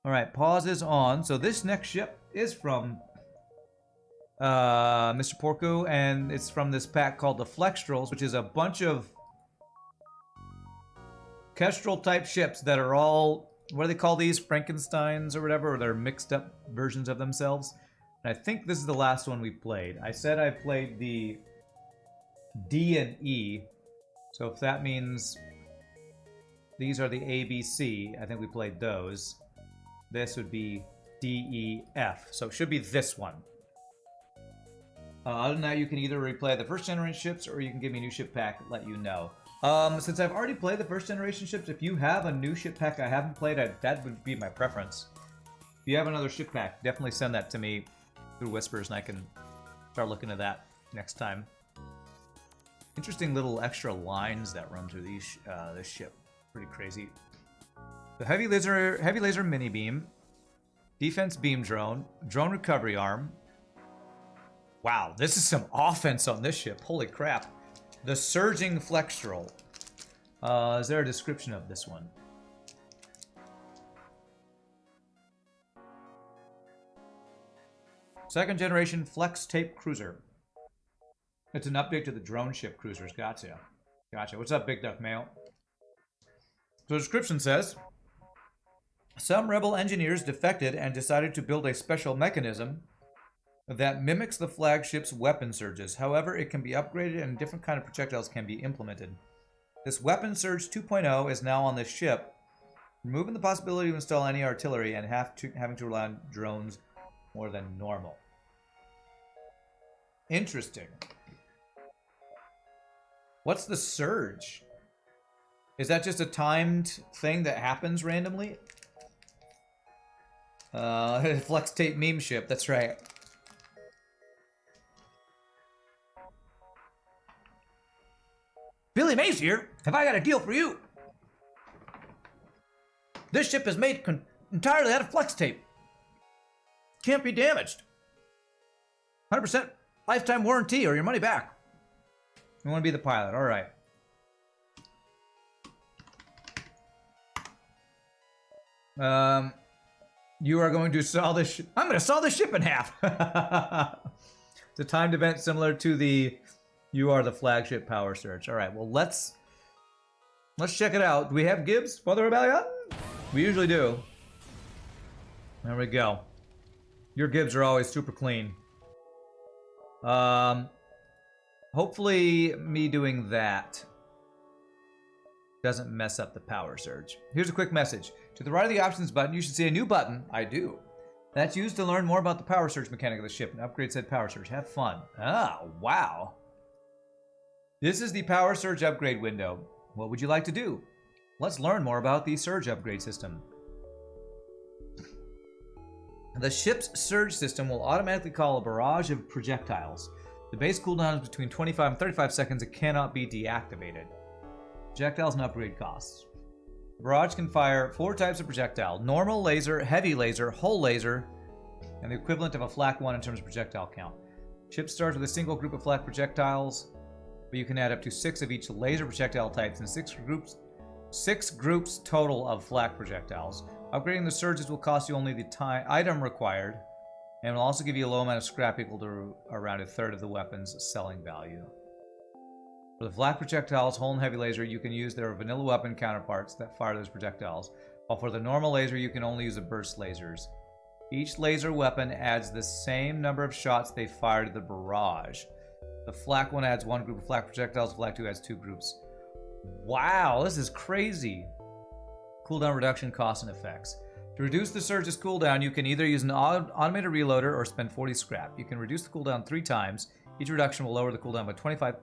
Alright, pause is on. So this next ship is from MrPorcu, and it's from this pack called the Flextrels, which is a bunch of Kestrel type ships that are all, what do they call these? Frankensteins or whatever, or they're mixed up versions of themselves. And I think this is the last one we played. I said I played the D and E, so if that means these are the A, B, C, I think we played those. This would be D, E, F, so it should be this one. Other than that, you can either replay the first generation ships or you can give me a new ship pack and let you know. Since I've already played the first generation ships, if you have a new ship pack I haven't played, that would be my preference. If you have another ship pack, definitely send that to me through Whispers and I can start looking at that next time. Interesting little extra lines that run through these this ship. Pretty crazy. The heavy laser mini beam, defense beam drone, drone recovery arm. Wow, this is some offense on this ship. Holy crap. The Surging Flexstrel. Is there a description of this one? Second generation Flex Tape Cruiser. It's an update to the drone ship cruisers. Gotcha. Gotcha. What's up, Big Duck Mail? So the description says, some rebel engineers defected and decided to build a special mechanism that mimics the flagship's weapon surges. However, it can be upgraded and different kind of projectiles can be implemented. This weapon surge 2.0 is now on the ship, removing the possibility to install any artillery and having to rely on drones more than normal. Interesting. What's the surge? Is that just a timed thing that happens randomly? Flex tape meme ship, that's right. Billy Mays here. Have I got a deal for you? This ship is made entirely out of flex tape. Can't be damaged. 100% lifetime warranty or your money back. You want to be the pilot, all right. You are going to saw this. I'm going to saw this ship in half. It's a timed event similar to the You Are the Flagship Power Surge. All right, well, let's check it out. Do we have Gibbs for the Rebellion? We usually do. There we go. Your Gibbs are always super clean. Hopefully me doing that doesn't mess up the power surge. Here's a quick message. To the right of the options button, you should see a new button. I do. That's used to learn more about the power surge mechanic of the ship and upgrade said power surge. Have fun. Ah, wow. This is the power surge upgrade window. What would you like to do? Let's learn more about the surge upgrade system. The ship's surge system will automatically call a barrage of projectiles. The base cooldown is between 25 and 35 seconds. It cannot be deactivated. Projectiles and upgrade costs. The barrage can fire 4 types of projectile. Normal laser, heavy laser, hull laser, and the equivalent of a flak 1 in terms of projectile count. Ship starts with a single group of flak projectiles, but you can add up to 6 of each laser projectile types and 6 groups total of flak projectiles. Upgrading the surges will cost you only the item required, and will also give you a low amount of scrap equal to around a third of the weapon's selling value. For the flak projectiles, hull and heavy laser, you can use their vanilla weapon counterparts that fire those projectiles, while for the normal laser, you can only use the burst lasers. Each laser weapon adds the same number of shots they fire to the barrage. The flak one adds 1 group of flak projectiles, flak 2 adds 2 groups. Wow, this is crazy. Cooldown reduction costs and effects. To reduce the surge's cooldown, you can either use an automated reloader or spend 40 scrap. You can reduce the cooldown 3 times. Each reduction will lower the cooldown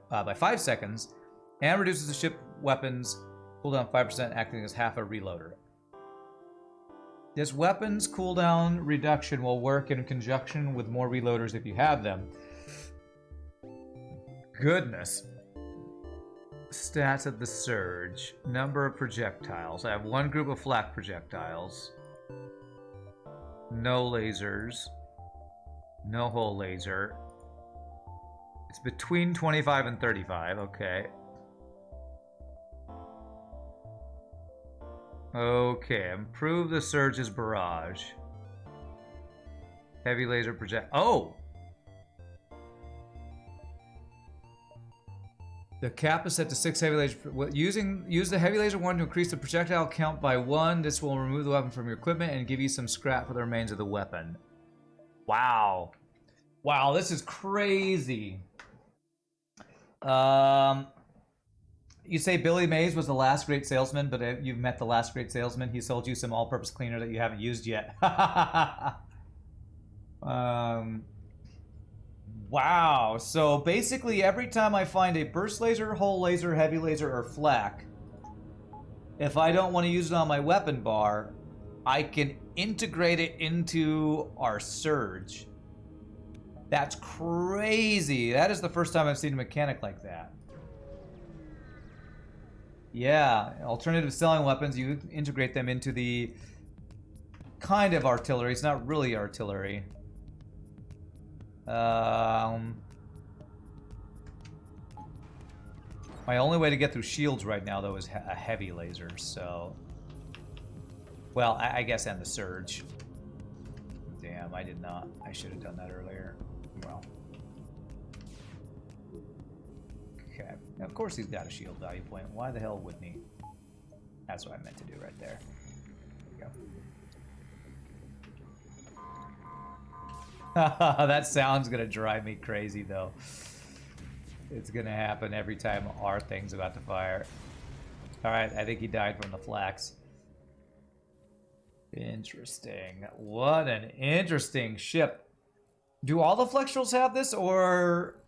by 5 seconds and reduces the ship weapons cooldown 5%, acting as half a reloader. This weapons cooldown reduction will work in conjunction with more reloaders if you have them. Goodness. Stats of the surge. Number of projectiles. I have 1 group of flak projectiles. No lasers. No hull laser. It's between 25 and 35. Okay. Okay, improve the Surge's barrage. Heavy laser project. Oh! The cap is set to 6 heavy laser. Use the heavy laser one to increase the projectile count by 1. This will remove the weapon from your equipment and give you some scrap for the remains of the weapon. Wow. Wow, this is crazy. You say Billy Mays was the last great salesman, but you've met the last great salesman. He sold you some all-purpose cleaner that you haven't used yet. Wow. So basically, every time I find a burst laser, hull laser, heavy laser, or flak, if I don't want to use it on my weapon bar, I can integrate it into our surge. That's crazy. That is the first time I've seen a mechanic like that. Yeah, alternative selling weapons, you integrate them into the kind of artillery. It's not really artillery. My only way to get through shields right now, though, is a heavy laser, so... Well, I guess, and the surge. Damn, I did not. I should have done that earlier. Well. Okay. Now, of course he's got a shield value point. Why the hell wouldn't he? That's what I meant to do right there. There we go. That sound's gonna drive me crazy, though. It's gonna happen every time our thing's about to fire. Alright, I think he died from the flax. Interesting. What an interesting ship. Do all the Flextrels have this, or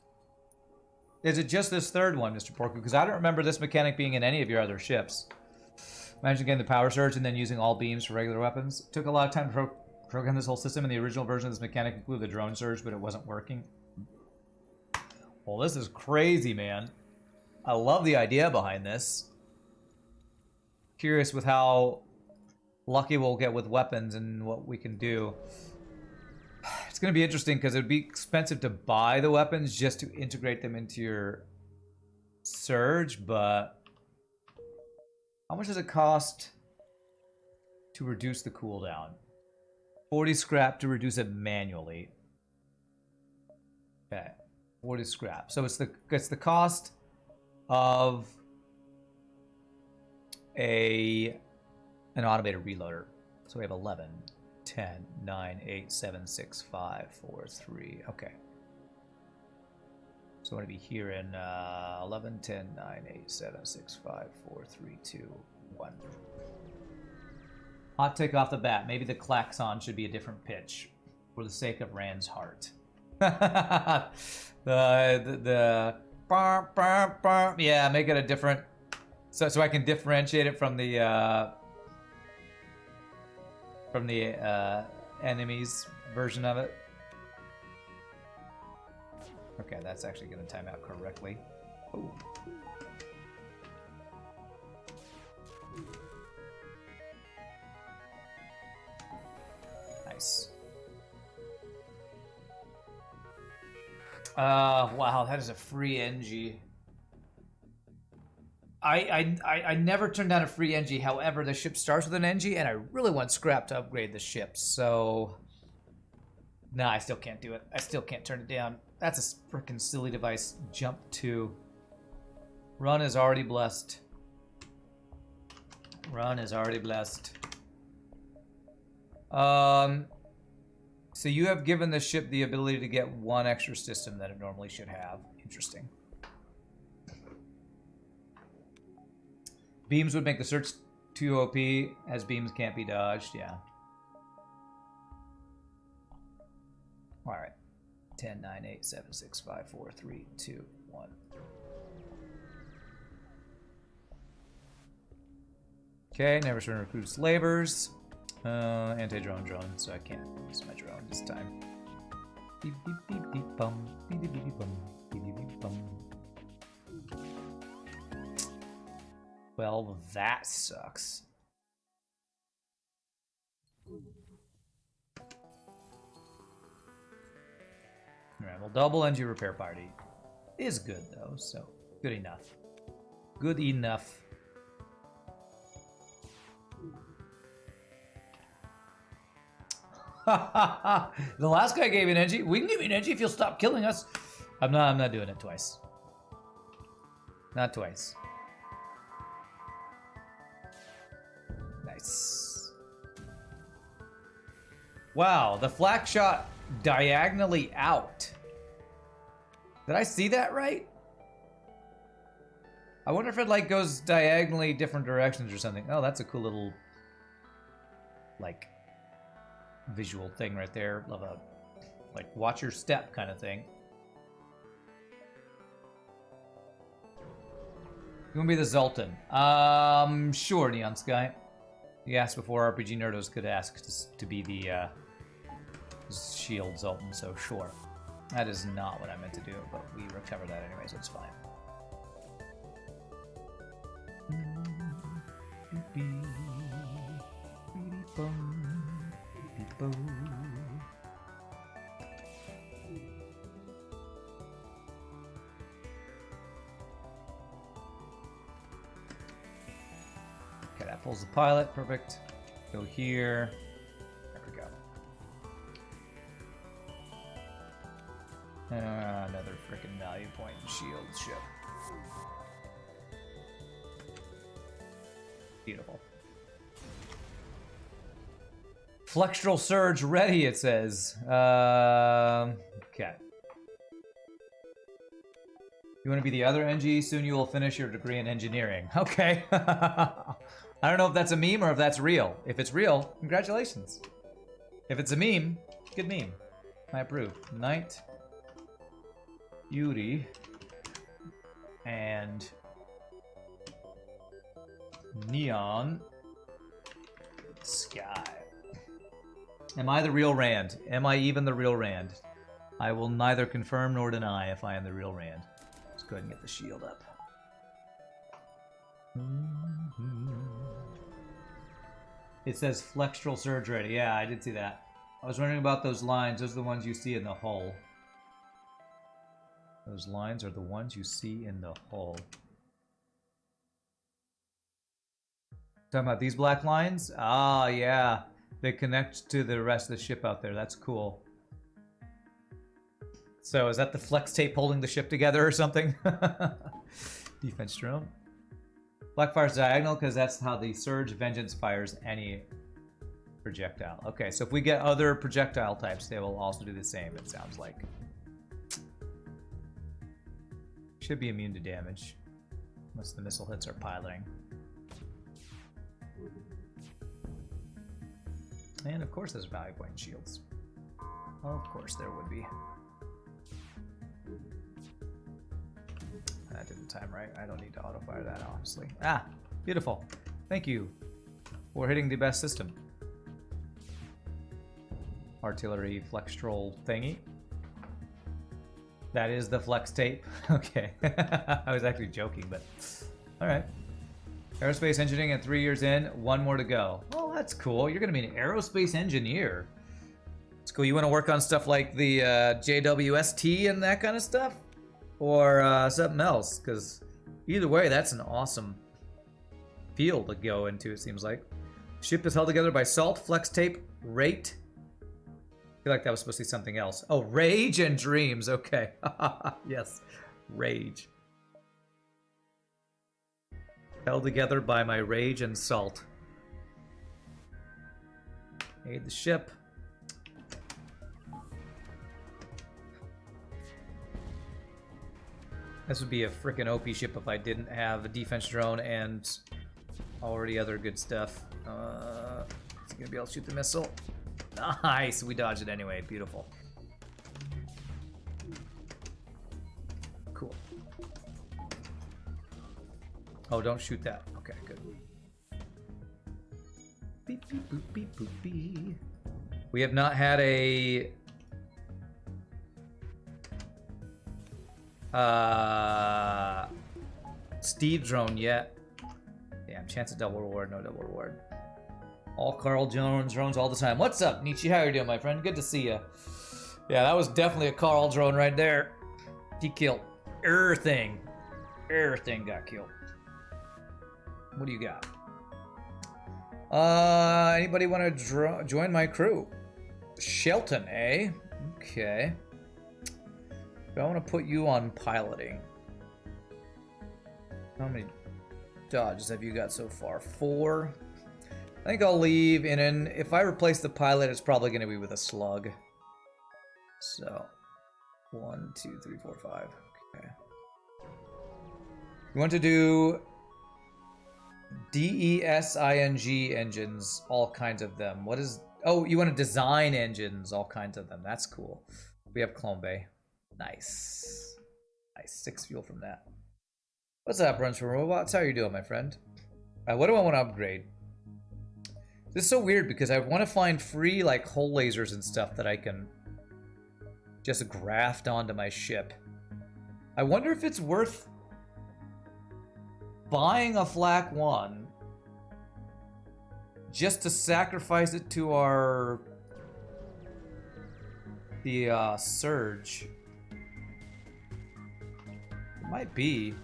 is it just this third one, MrPorcu? Because I don't remember this mechanic being in any of your other ships. Imagine getting the power surge and then using all beams for regular weapons. It took a lot of time to program this whole system, and the original version of this mechanic included the drone surge, but it wasn't working. Well, this is crazy, man. I love the idea behind this. Curious with how lucky we'll get with weapons and what we can do. It's going to be interesting because it would be expensive to buy the weapons just to integrate them into your surge, but how much does it cost to reduce the cooldown? 40 scrap to reduce it manually. Okay, 40 scrap. So it's the cost of an automated reloader. So we have 11, 10, 9, 8, 7, 6, 5, 4, 3. Okay. So I'm going to be here in 11, 10, 9, 8, 7, 6, 5, 4, 3, 2, 1. Hot take off the bat. Maybe the klaxon should be a different pitch for the sake of Rand's heart. Yeah, make it a different... So I can differentiate it from the enemy's version of it. Okay, that's actually going to time out correctly. Ooh. Nice. Wow, that is a free NG. I never turned down a free NG. However, the ship starts with an NG, and I really want scrap to upgrade the ship. So, nah, I still can't do it. I still can't turn it down. That's a freaking silly device. Jump 2. Run is already blessed. Run is already blessed. So you have given the ship the ability to get one extra system that it normally should have. Interesting. Beams would make the search too OP, as beams can't be dodged. Yeah. All right. 10, 9, 8, 7, 6, 5, 4, 3, 2, 1. Okay, never surrender recruits labors. Anti-drone drone, so I can't use my drone this time. Beep, beep, beep, beep, bum. Beep, beep, beep, bum. Beep, beep, beep, bum. Well, that sucks. Alright, well, double NG repair party is good, though, so good enough. Good enough. The last guy gave you an Engie. We can give you an Engie if you'll stop killing us. I'm not doing it twice. Not twice. Nice. Wow, the flak shot diagonally out. Did I see that right? I wonder if it like goes diagonally different directions or something. Oh, that's a cool little like visual thing right there. Love a like watch your step kind of thing. You want to be the Zoltan? Sure, Neon Sky. You asked before RPG Nerdos could ask to be the Shield Zoltan, so sure. That is not what I meant to do, but we recover that anyway, so it's fine. Okay, that pulls the pilot. Perfect. Go here. There we go. Another freaking value point shield ship. Beautiful. Flextrel Surge ready, it says. Okay. You want to be the other NG? Soon you will finish your degree in engineering. Okay. I don't know if that's a meme or if that's real. If it's real, congratulations. If it's a meme, good meme. I approve. Night, Yuri, and Neon Sky. Am I the real Rand? Am I even the real Rand? I will neither confirm nor deny if I am the real Rand. Let's go ahead and get the shield up. It says Flextrel Surge ready. Yeah, I did see that. I was wondering about those lines. Those are the ones you see in the hull. Those lines are the ones you see in the hull. Talking about these black lines? Ah, yeah. They connect to the rest of the ship out there. That's cool. So is that the flex tape holding the ship together or something? Defense drone. Black fire's diagonal because that's how the Surge Vengeance fires any projectile. Okay, so if we get other projectile types, they will also do the same, it sounds like. Should be immune to damage. Unless the missile hits are piloting. And of course there's value point shields. Of course there would be. That didn't time right. I don't need to auto-fire that, honestly. Ah, beautiful. Thank you for hitting the best system. Artillery Flextrel thingy. That is the flex tape. Okay. I was actually joking, but alright. Aerospace engineering at 3 years in, 1 more to go. Oh, that's cool. You're going to be an aerospace engineer. It's cool. You want to work on stuff like the JWST and that kind of stuff? Or something else? Because either way, that's an awesome field to go into, it seems like. Ship is held together by salt, flex tape, rate. I feel like that was supposed to be something else. Oh, rage and dreams. Okay. Yes. Rage. Held together by my rage and salt. Aid the ship. This would be a freaking OP ship if I didn't have a defense drone and already other good stuff. Is he gonna be able to shoot the missile? Nice, we dodged it anyway. Beautiful. Cool. Oh, don't shoot that. Okay, good. Beep, beep, boop, beep, boop, beep. We have not had a Steve drone yet. Damn, chance of double reward, no double reward. All Carl Jones drones all the time. What's up, Nietzsche? How you doing, my friend? Good to see you. Yeah, that was definitely a Carl drone right there. He killed everything. Everything got killed. What do you got? Anybody want to join my crew? Shelton, eh? Okay. I want to put you on piloting. How many dodges have you got so far? 4. I think I'll leave in. If I replace the pilot, it's probably going to be with a slug. So, 1, 2, 3, 4, 5. Okay. You want to do DESING engines, all kinds of them. What is... Oh, you want to design engines, all kinds of them. That's cool. We have Clone Bay. Nice. Nice. 6 fuel from that. What's up, Runs for Robots? How are you doing, my friend? What do I want to upgrade? This is so weird because I want to find free, like, hull lasers and stuff that I can just graft onto my ship. I wonder if it's worth buying a Flak 1 just to sacrifice it to the Surge. It might be.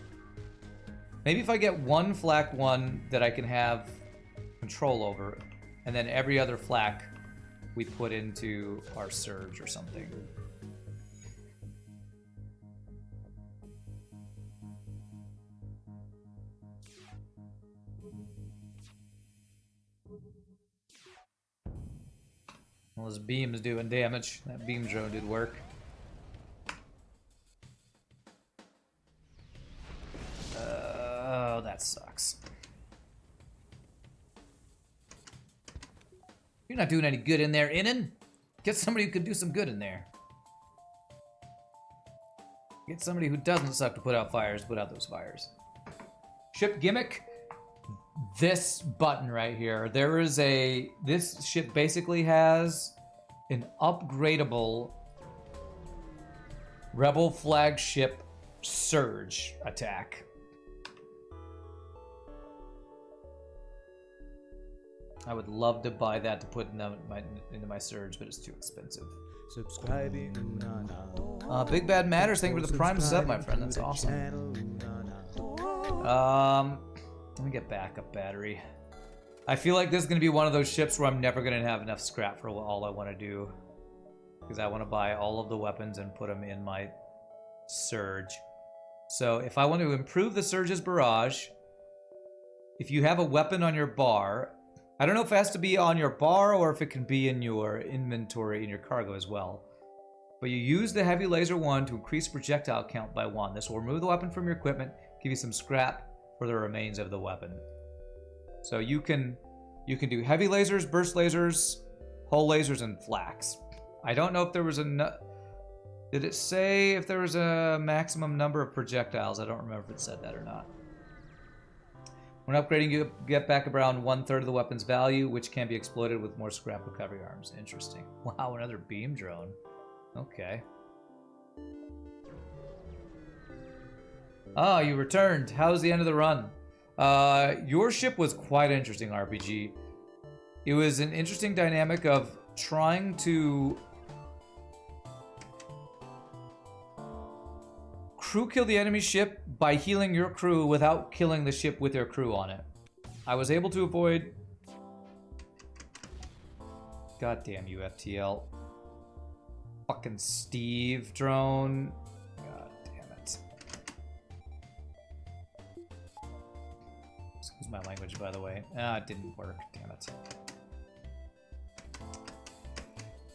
Maybe if I get one Flak 1 that I can have control over, and then every other Flak we put into our Surge or something. Well, his beam's doing damage. That beam drone did work. Oh, that sucks. You're not doing any good in there, Innan. Get somebody who can do some good in there. Get somebody who doesn't suck to put out fires, put out those fires. Ship gimmick. This button right here. There is a... This ship basically has an upgradable Rebel Flagship Surge attack. I would love to buy that to put into my Surge, but it's too expensive. Subscribing. Big Bad Matters, thank you for the Prime sub, my friend. That's awesome. Let me get backup battery. I feel like this is going to be one of those ships where I'm never going to have enough scrap for all I want to do. Because I want to buy all of the weapons and put them in my Surge. So if I want to improve the Surge's barrage, if you have a weapon on your bar, I don't know if it has to be on your bar or if it can be in your inventory, in your cargo as well. But you use the heavy laser 1 to increase projectile count by 1. This will remove the weapon from your equipment, give you some scrap for the remains of the weapon. So you can do heavy lasers, burst lasers, hull lasers, and flaks. I don't know if there was a... Did it say if there was a maximum number of projectiles? I don't remember if it said that or not. When upgrading, you get back around 1/3 of the weapon's value, which can be exploited with more scrap recovery arms. Interesting. Wow, another beam drone. Okay. Ah, you returned. How's the end of the run? Your ship was quite interesting, RPG. It was an interesting dynamic of trying to crew kill the enemy ship by healing your crew without killing the ship with your crew on it. I was able to avoid... God damn you, FTL. Fucking Steve drone. God damn it. Excuse my language, by the way. Ah, it didn't work. Damn it.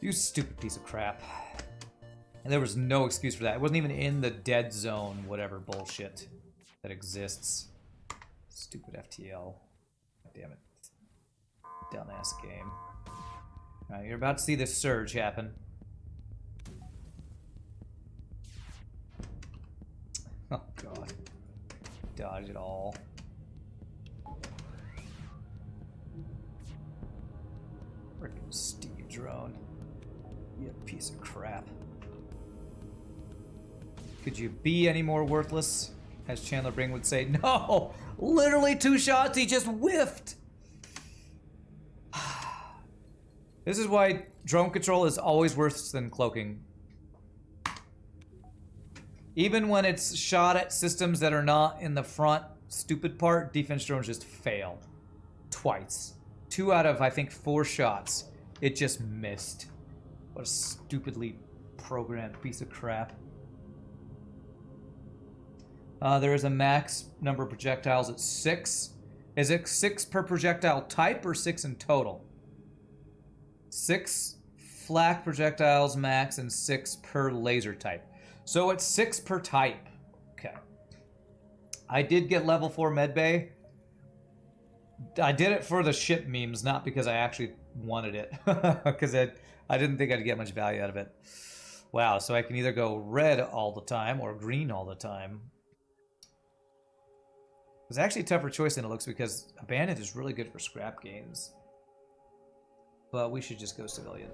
You stupid piece of crap. And there was no excuse for that. It wasn't even in the dead zone, whatever bullshit that exists. Stupid FTL. God damn it. Dumbass game. Alright, you're about to see this surge happen. Oh god. Dodge it all. Frickin' Steve drone. You piece of crap. Could you be any more worthless? As Chandler Bing would say, no! Literally 2 shots, he just whiffed! This is why drone control is always worse than cloaking. Even when it's shot at systems that are not in the front stupid part, defense drones just fail. Twice. 2 out of, I think, 4 shots. It just missed. What a stupidly programmed piece of crap. There is a max number of projectiles at 6. Is it 6 per projectile type or 6 in total? 6 flak projectiles max and 6 per laser type. So it's 6 per type. Okay. I did get level 4 medbay. I did it for the ship memes, not because I actually wanted it. Because I didn't think I'd get much value out of it. Wow, so I can either go red all the time or green all the time. It's actually a tougher choice than it looks because Abandoned is really good for scrap gains. But we should just go civilian.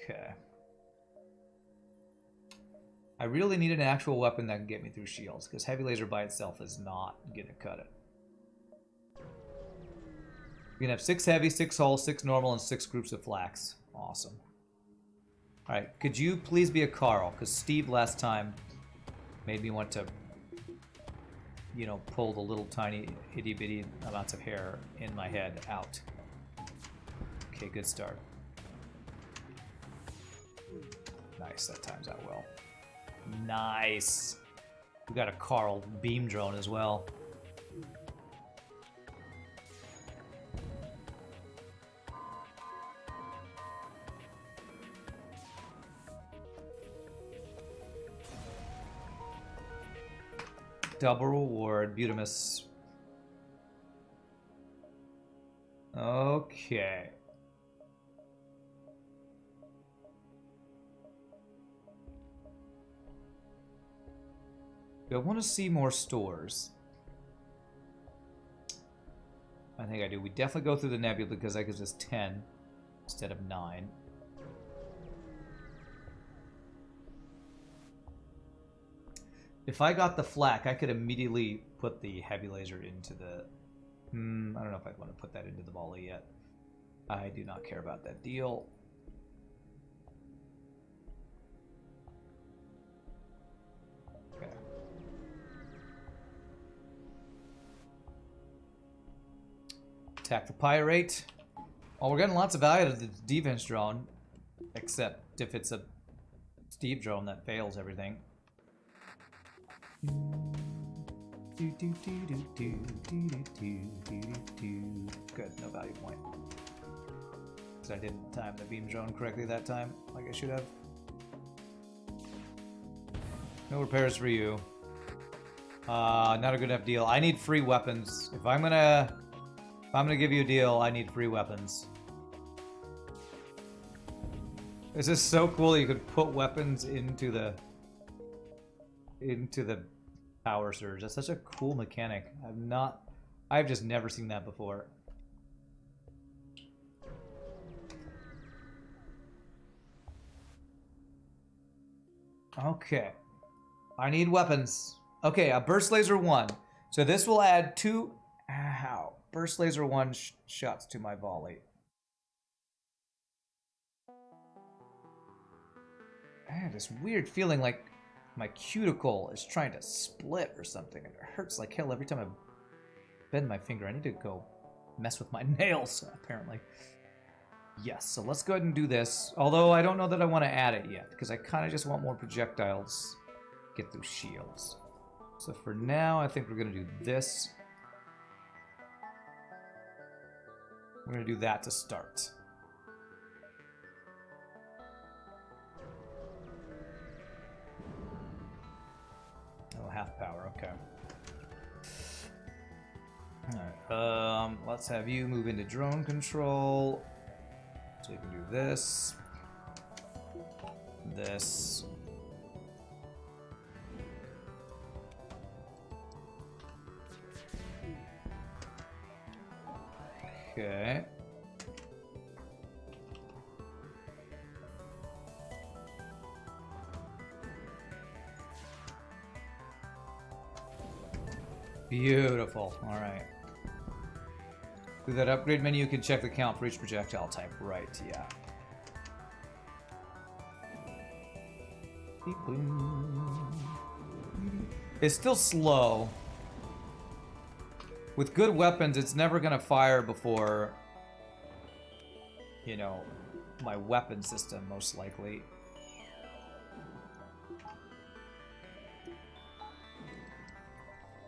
Okay. I really need an actual weapon that can get me through shields, because heavy laser by itself is not gonna cut it. You can have 6 heavy, 6 hull, 6 normal, and 6 groups of flax. Awesome. Alright, could you please be a Carl? Because Steve last time made me want to, you know, pull the little tiny itty-bitty amounts of hair in my head out. Okay, good start. Nice, that times out well. Nice. We got a Carl beam drone as well. Double reward, Butamus. Okay. Do I want to see more stores? I think I do. We definitely go through the nebula because that gives us 10 instead of 9. If I got the flak, I could immediately put the heavy laser into the... I don't know if I'd want to put that into the volley yet. I do not care about that deal. Okay. Attack the pirate. Oh, we're getting lots of value out of the defense drone. Except if it's a Steve drone that fails everything. Good, no value point. Because I didn't time the beam drone correctly that time, like I should have. No repairs for you. Not a good enough deal. I need free weapons. If I'm gonna give you a deal, I need free weapons. This is so cool that you could put weapons into the power surge. That's such a cool mechanic. I've just never seen that before. Okay. I need weapons. Okay, a burst laser 1. So this will add 2 burst laser 1 shots to my volley. I have this weird feeling like my cuticle is trying to split or something. It hurts like hell every time I bend my finger. I need to go mess with my nails, apparently. Yes, so let's go ahead and do this. Although I don't know that I want to add it yet, because I kind of just want more projectiles to get through shields. So for now, I think we're going to do this. We're going to do that to start. Oh, half power, okay. Alright, let's have you move into drone control. So you can do this. This. Okay. Beautiful. All right. Through that upgrade menu, you can check the count for each projectile type. Right, yeah. It's still slow. With good weapons, it's never gonna fire before, you know, my weapon system, most likely.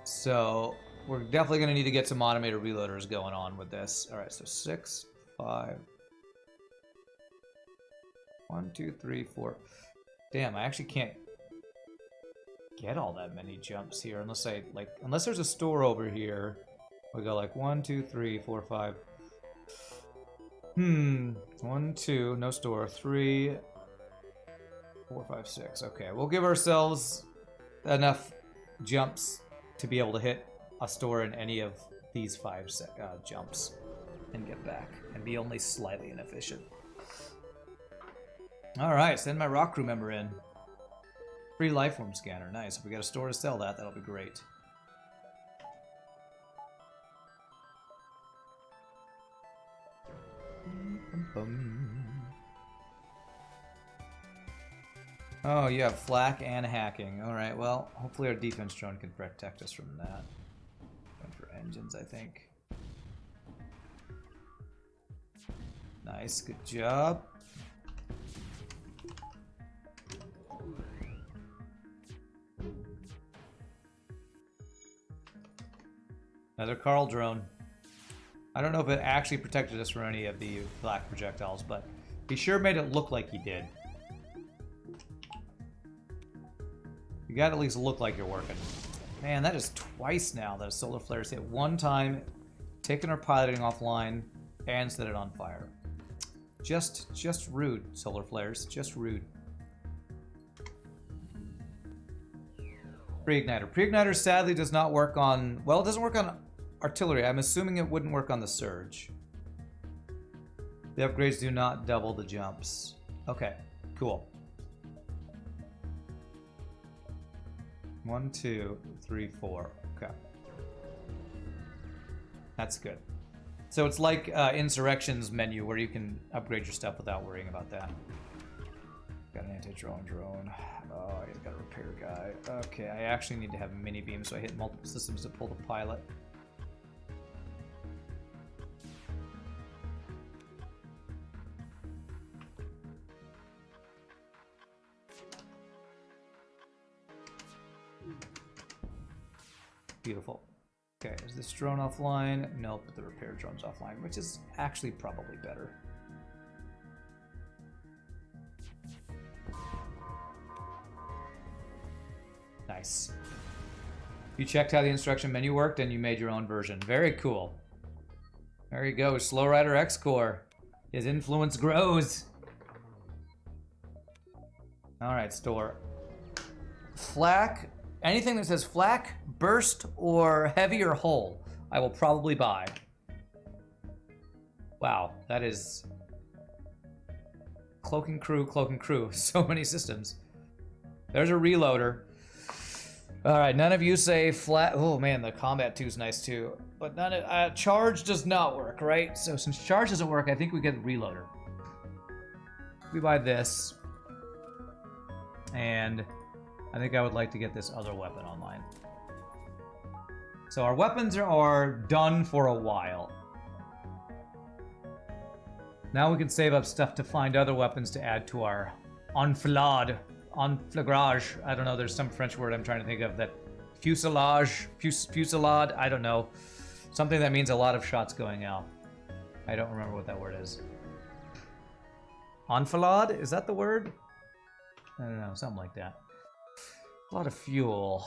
So we're definitely going to need to get some automated reloaders going on with this. All right, so 6, 5, 1, 2, 3, 4. Damn, I actually can't get all that many jumps here unless unless there's a store over here. We go like 1, 2, 3, 4, 5. 1, 2, no store. 3, 4, 5, 6. Okay, we'll give ourselves enough jumps to be able to hit a store in any of these 5 jumps and get back and be only slightly inefficient. All right, send my rock crew member in. Free lifeform scanner, nice. If we got a store to sell that, that'll be great. Oh, you have flak and hacking. Alright, well, hopefully our defense drone can protect us from that. Going for engines, I think. Nice, good job. Another Carl drone. I don't know if it actually protected us from any of the black projectiles, but he sure made it look like he did. You gotta at least look like you're working. Man, that is twice now that a solar flare's hit. One time, taken our piloting offline, and set it on fire. Just rude, solar flares. Just rude. Pre-igniter. Pre-igniter sadly does not work on... Well, it doesn't work on artillery. I'm assuming it wouldn't work on the Surge. The upgrades do not double the jumps. Okay, cool. 1, 2, 3, 4. Okay. That's good. So it's like Insurrection's menu where you can upgrade your stuff without worrying about that. Got an anti-drone drone. Oh, I got a repair guy. Okay, I actually need to have mini beam, so I hit multiple systems to pull the pilot. Beautiful. Okay, is this drone offline? Nope, but the repair drone's offline, which is actually probably better. Nice. You checked how the instruction menu worked and you made your own version. Very cool. There you go, Slow Rider X-Core. His influence grows. Alright, store. Flak. Anything that says flak, burst, or heavy or hull, I will probably buy. Wow, that is... Cloak and crew. So many systems. There's a reloader. Alright, none of you say flat... Oh man, the combat 2 is nice too. But none of... charge does not work, right? So since charge doesn't work, I think we get the reloader. We buy this. And... I think I would like to get this other weapon online. So our weapons are done for a while. Now we can save up stuff to find other weapons to add to our enfilade. Enflagrage. I don't know, there's some French word I'm trying to think of that... Fuselage? Fusillade? I don't know. Something that means a lot of shots going out. I don't remember what that word is. Enfilade? Is that the word? I don't know, something like that. A lot of fuel.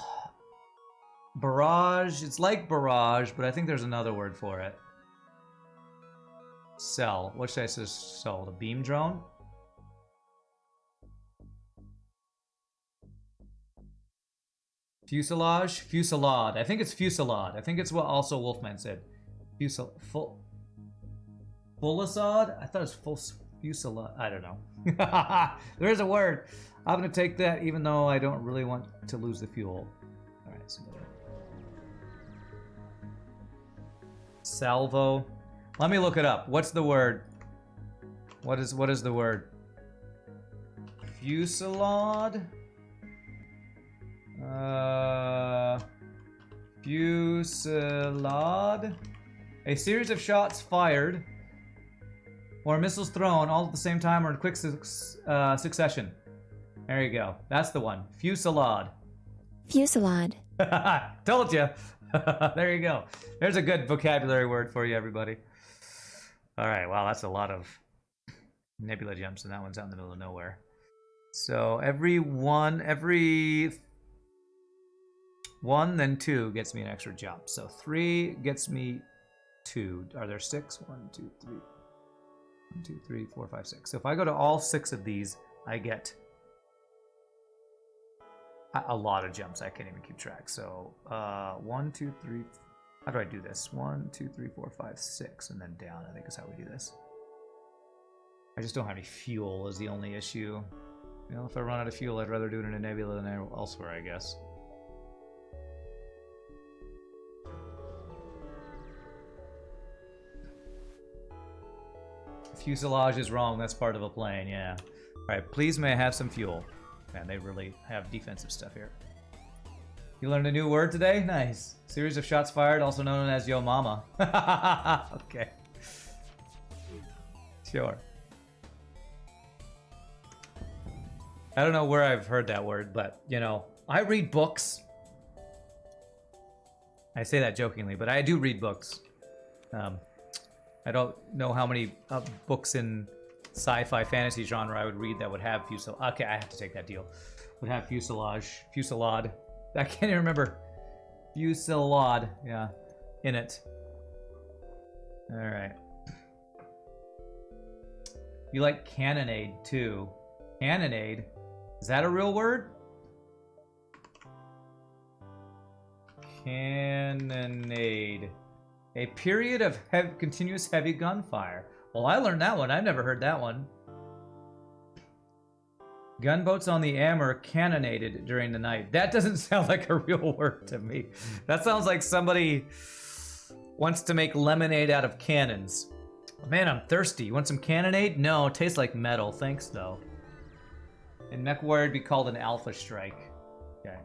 Barrage. It's like barrage, but I think there's another word for it. Cell. What should I say? Cell. The beam drone? Fuselage? Fusillade. I think it's fusillade. I think it's what also Wolfman said. Fulisade? I thought it was fusillade. I don't know. There is a word. I'm going to take that even though I don't really want to lose the fuel. Alright, so salvo. Let me look it up. What's the word? What is the word? Fusillade? Fusillade. A series of shots fired or missiles thrown all at the same time or in quick succession. There you go. That's the one. Fusillade. Fusillade. Told you. There you go. There's a good vocabulary word for you, everybody. All right. Wow, that's a lot of nebula jumps, and that one's out in the middle of nowhere. So every one, then 2 gets me an extra jump. So 3 gets me 2. Are there 6? 1, 2, 3. 1, 2, 3, 4, 5, 6. So if I go to all 6 of these, I get a lot of jumps. I can't even keep track. So 1, 2, 3. How do I do this? 1, 2, 3, 4, 5, 6, and then down. I think is how we do this. I just don't have any fuel is the only issue. You know, if I run out of fuel, I'd rather do it in a nebula than elsewhere, I guess. Fuselage is wrong. That's part of a plane, yeah. Alright, please may I have some fuel. Man, they really have defensive stuff here. You learned a new word today? Nice. Series of shots fired, also known as Yo Mama. Okay. Sure. I don't know where I've heard that word, but, you know, I read books. I say that jokingly, but I do read books. I don't know how many books in sci-fi fantasy genre I would read that would have fuselage. Okay, I have to take that deal. Would have fusillade. I can't even remember. Fusillade, yeah, in it. All right. You like cannonade too? Cannonade, is that a real word? Cannonade. A period of continuous heavy gunfire. Well, I learned that one. I've never heard that one. Gunboats on the Amur cannonaded during the night. That doesn't sound like a real word to me. That sounds like somebody wants to make lemonade out of cannons. Man, I'm thirsty. You want some cannonade? No, it tastes like metal. Thanks, though. In MechWarrior, it'd be called an Alpha Strike. Okay.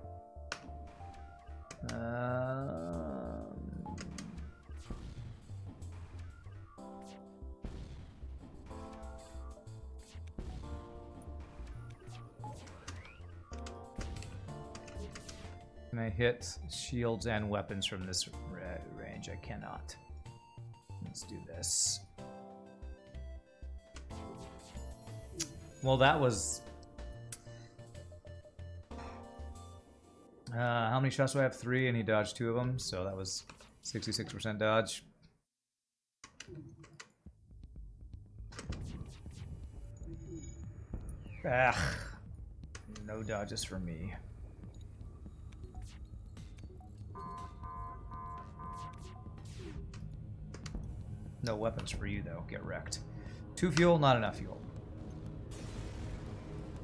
Can I hit shields and weapons from this range? I cannot. Let's do this. Well, that was... how many shots do I have? 3, and he dodged 2 of them, so that was 66% dodge. No dodges for me. No weapons for you, though. Get wrecked. 2 fuel, not enough fuel.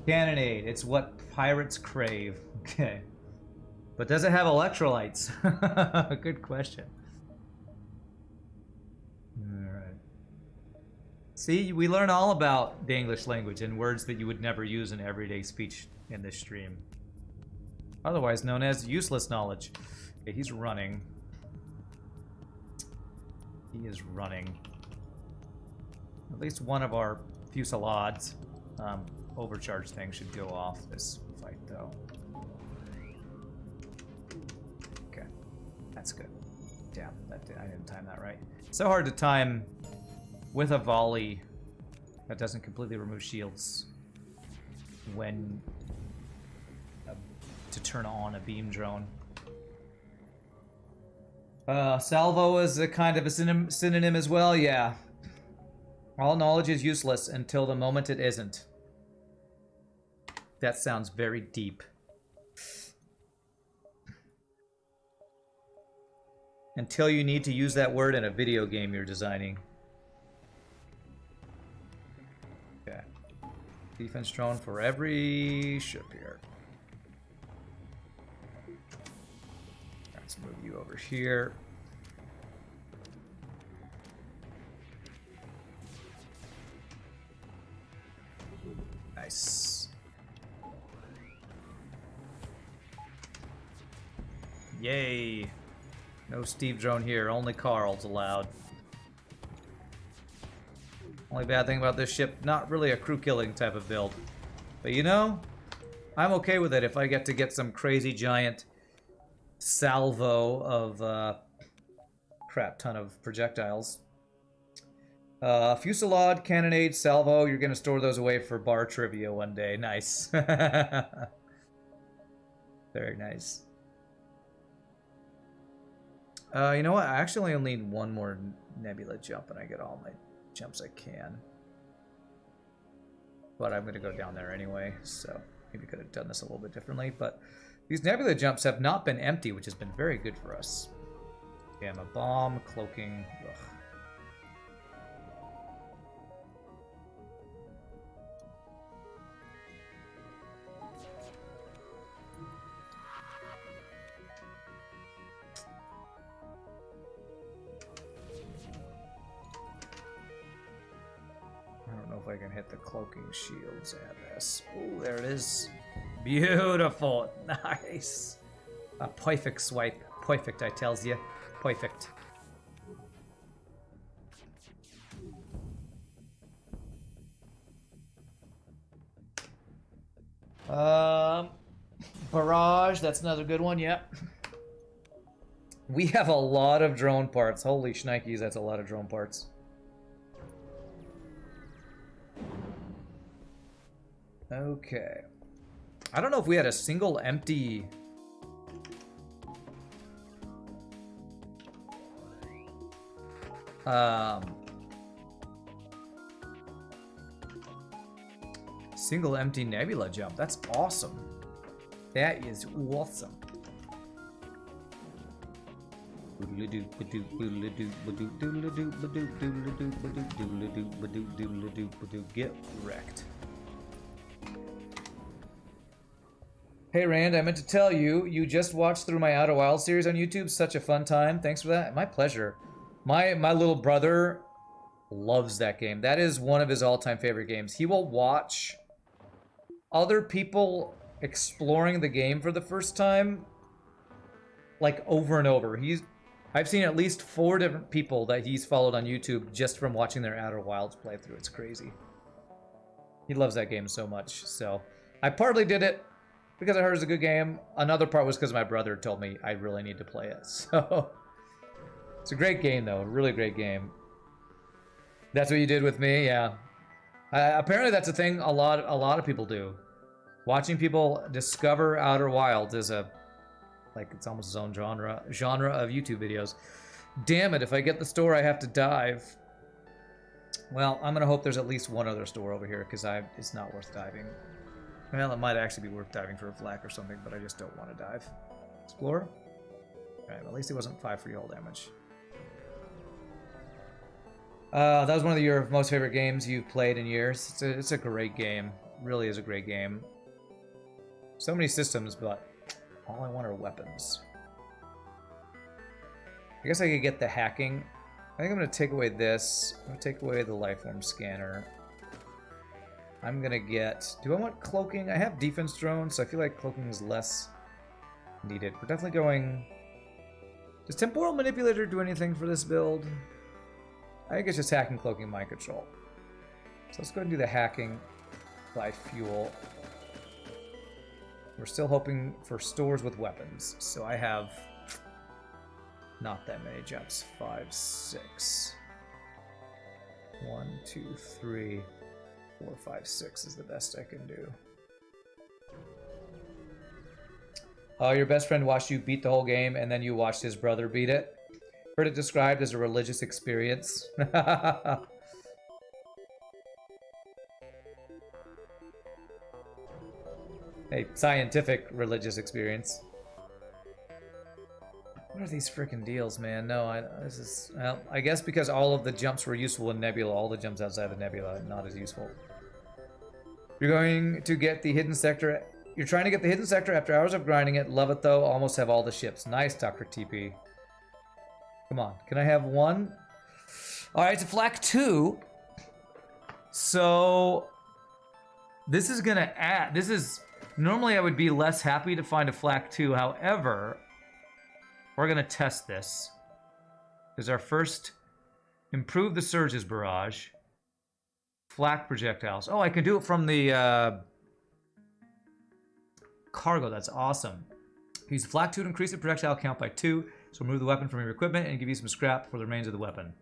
Cannonade. It's what pirates crave. Okay. But does it have electrolytes? Good question. Alright. See, we learn all about the English language and words that you would never use in everyday speech in this stream. Otherwise known as useless knowledge. Okay, he's running. He is running. At least one of our fusillades, overcharge thing should go off this fight, though. Okay, that's good. Damn, I didn't time that right. So hard to time with a volley that doesn't completely remove shields when to turn on a beam drone. Salvo is a kind of a synonym as well, yeah. All knowledge is useless until the moment it isn't. That sounds very deep. Until you need to use that word in a video game you're designing. Okay. Defense drone for every ship here. Let's move you over here. Nice. Yay. No Steve drone here. Only Carl's allowed. Only bad thing about this ship, not really a crew killing type of build. But you know, I'm okay with it if I get to get some crazy giant salvo of crap ton of projectiles. Fusillade, cannonade, salvo. You're gonna store those away for bar trivia one day. Nice. Very nice. You know what? I actually only need one more nebula jump and I get all my jumps I can. But I'm gonna go down there anyway, so maybe could have done this a little bit differently. But these nebula jumps have not been empty, which has been very good for us. Gamma bomb, cloaking. Ugh. I don't know if I can hit the cloaking shields at this. Oh, there it is. Beautiful. Nice. A perfect swipe. Perfect, I tells you. Perfect. Barrage, that's another good one, yep. We have a lot of drone parts. Holy shnikes, that's a lot of drone parts. Okay. I don't know if we had a single empty... single empty nebula jump. That's awesome. That is awesome. Get wrecked. Hey Rand, I meant to tell you, you just watched through my Outer Wilds series on YouTube. Such a fun time. Thanks for that. My pleasure. My little brother loves that game. That is one of his all-time favorite games. He will watch other people exploring the game for the first time, like over and over. I've seen at least 4 different people that he's followed on YouTube just from watching their Outer Wilds playthrough. It's crazy. He loves that game so much. So I partly did it because I heard it was a good game. Another part was because my brother told me I really need to play it. So it's a great game, though. A really great game. That's what you did with me, yeah. Apparently, that's a thing a lot of people do. Watching people discover Outer Wilds is it's almost its own genre of YouTube videos. Damn it! If I get the store, I have to dive. Well, I'm gonna hope there's at least one other store over here because it's not worth diving. Well, it might actually be worth diving for a flak or something, but I just don't want to dive. Explore. All right, well, at least it wasn't 5 free hull damage. That was one of your most favorite games you've played in years. It's a great game. Really is a great game. So many systems, but all I want are weapons. I guess I could get the hacking. I think I'm going to take away this. I'm going to take away the lifeform scanner. I'm going to get... Do I want cloaking? I have defense drones, so I feel like cloaking is less needed. We're definitely going... Does temporal manipulator do anything for this build? I think it's just hacking, cloaking, mind control. So let's go ahead and do the hacking by fuel. We're still hoping for stores with weapons. So I have not that many jumps. 5, 6. 1, 2, 3, 4, 5, 6 is the best I can do. Your best friend watched you beat the whole game, and then you watched his brother beat it. Heard it described as a religious experience. A scientific religious experience. What are these freaking deals, man? No, well, I guess because all of the jumps were useful in Nebula, all the jumps outside the Nebula are not as useful. You're going to get the hidden sector. You're trying to get the hidden sector after hours of grinding it. Love it though. Almost have all the ships. Nice, Dr. TP. Come on, can I have one? All right, it's a flak 2. So this is gonna add. Normally I would be less happy to find a flak 2. However, We're gonna test this. Is our first improve the surges barrage. Flak projectiles. Oh, I can do it from the cargo. That's awesome. Use flak 2 to increase the projectile count by 2. So remove the weapon from your equipment and give you some scrap for the remains of the weapon.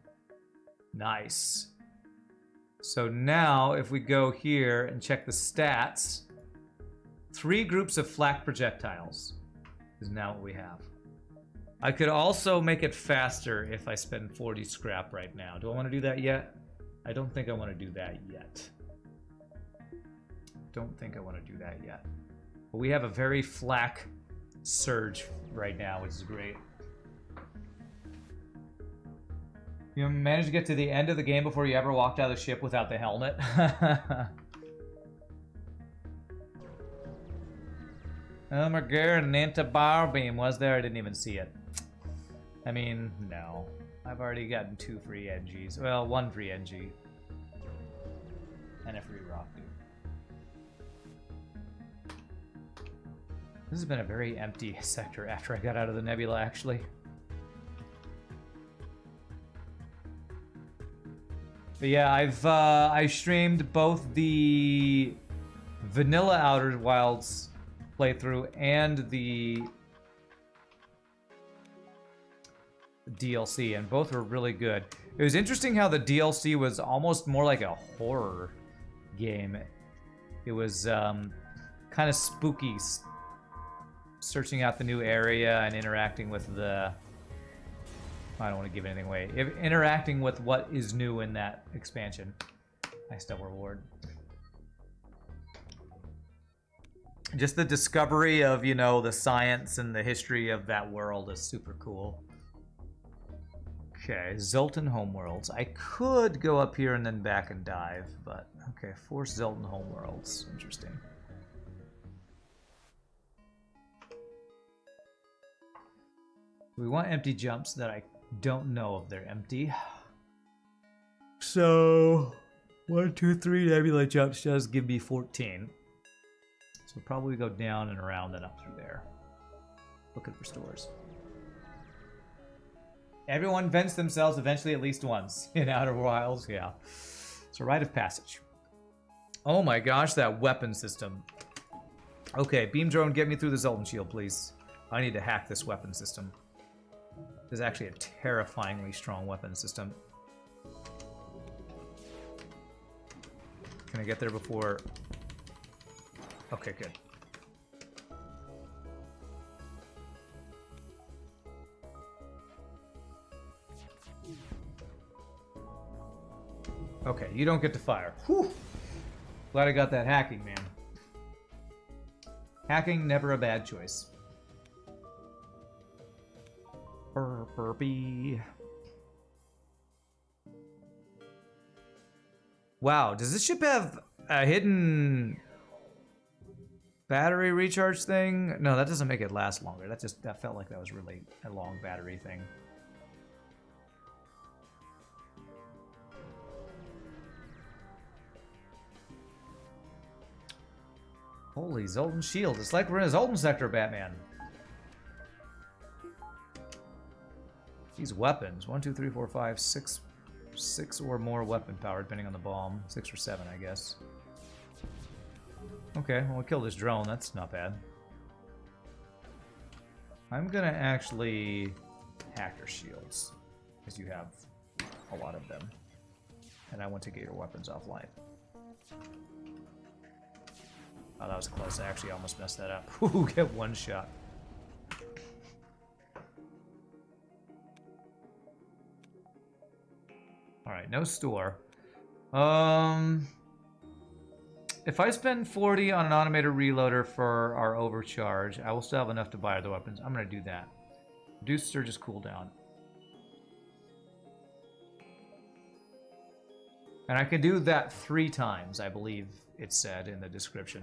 Nice. So now, if we go here and check the stats, 3 groups of flak projectiles is now what we have. I could also make it faster if I spend 40 scrap right now. Do I want to do that yet? I don't think I want to do that yet. Don't think I want to do that yet. But we have a very flak surge right now, which is great. You managed to get to the end of the game before you ever walked out of the ship without the helmet. Oh my god, an anti-bar beam was there? I didn't even see it. I mean, no. I've already gotten 2 free NGs. Well, 1 free NG. And a free rock, dude. This has been a very empty sector after I got out of the nebula, actually. But yeah, I streamed both the vanilla Outer Wilds playthrough and the DLC, and both were really good. It was interesting how the DLC was almost more like a horror game. It was kind of spooky, searching out the new area and interacting with the... I don't want to give anything away. Interacting with what is new in that expansion. Nice double reward. Just the discovery of, you know, the science and the history of that world is super cool. Okay, Zoltan Homeworlds. I could go up here and then back and dive, but okay, force Zoltan Homeworlds. Interesting. We want empty jumps that I don't know if they're empty. So 1, 2, 3 nebula jumps does give me 14. So we'll probably go down and around and up through there. Looking for stores. Everyone vents themselves eventually at least once in Outer Wilds. Yeah. It's a rite of passage. Oh my gosh, that weapon system. Okay, beam drone, get me through the Zoltan shield, please. I need to hack this weapon system. This is actually a terrifyingly strong weapon system. Can I get there before... Okay, good. Okay, you don't get to fire. Whew. Glad I got that hacking, man. Hacking, never a bad choice. Burpee. Wow, does this ship have a hidden battery recharge thing? No, that doesn't make it last longer. That felt like that was really a long battery thing. Holy Zoltan shield. It's like we're in a Zoltan sector, Batman. These weapons. 1, 2, 3, 4, 5, 6 or more weapon power, depending on the bomb. 6 or 7, I guess. Okay, well, we'll kill this drone. That's not bad. I'm gonna actually hack your shields, because you have a lot of them. And I want to get your weapons offline. Oh, that was close. I actually almost messed that up. Ooh, get one shot. Alright, no store. If I spend 40 on an automated reloader for our overcharge, I will still have enough to buy other weapons. I'm going to do that. Reduce Surge's cooldown. And I can do that 3 times, I believe it said in the description.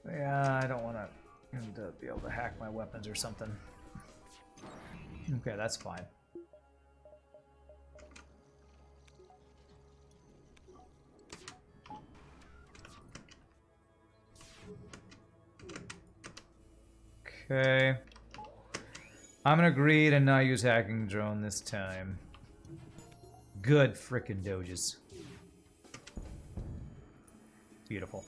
Yeah, I don't want to be able to hack my weapons or something. Okay, that's fine. Okay. I'm gonna agree to not use hacking drone this time. Good frickin' doges. Beautiful.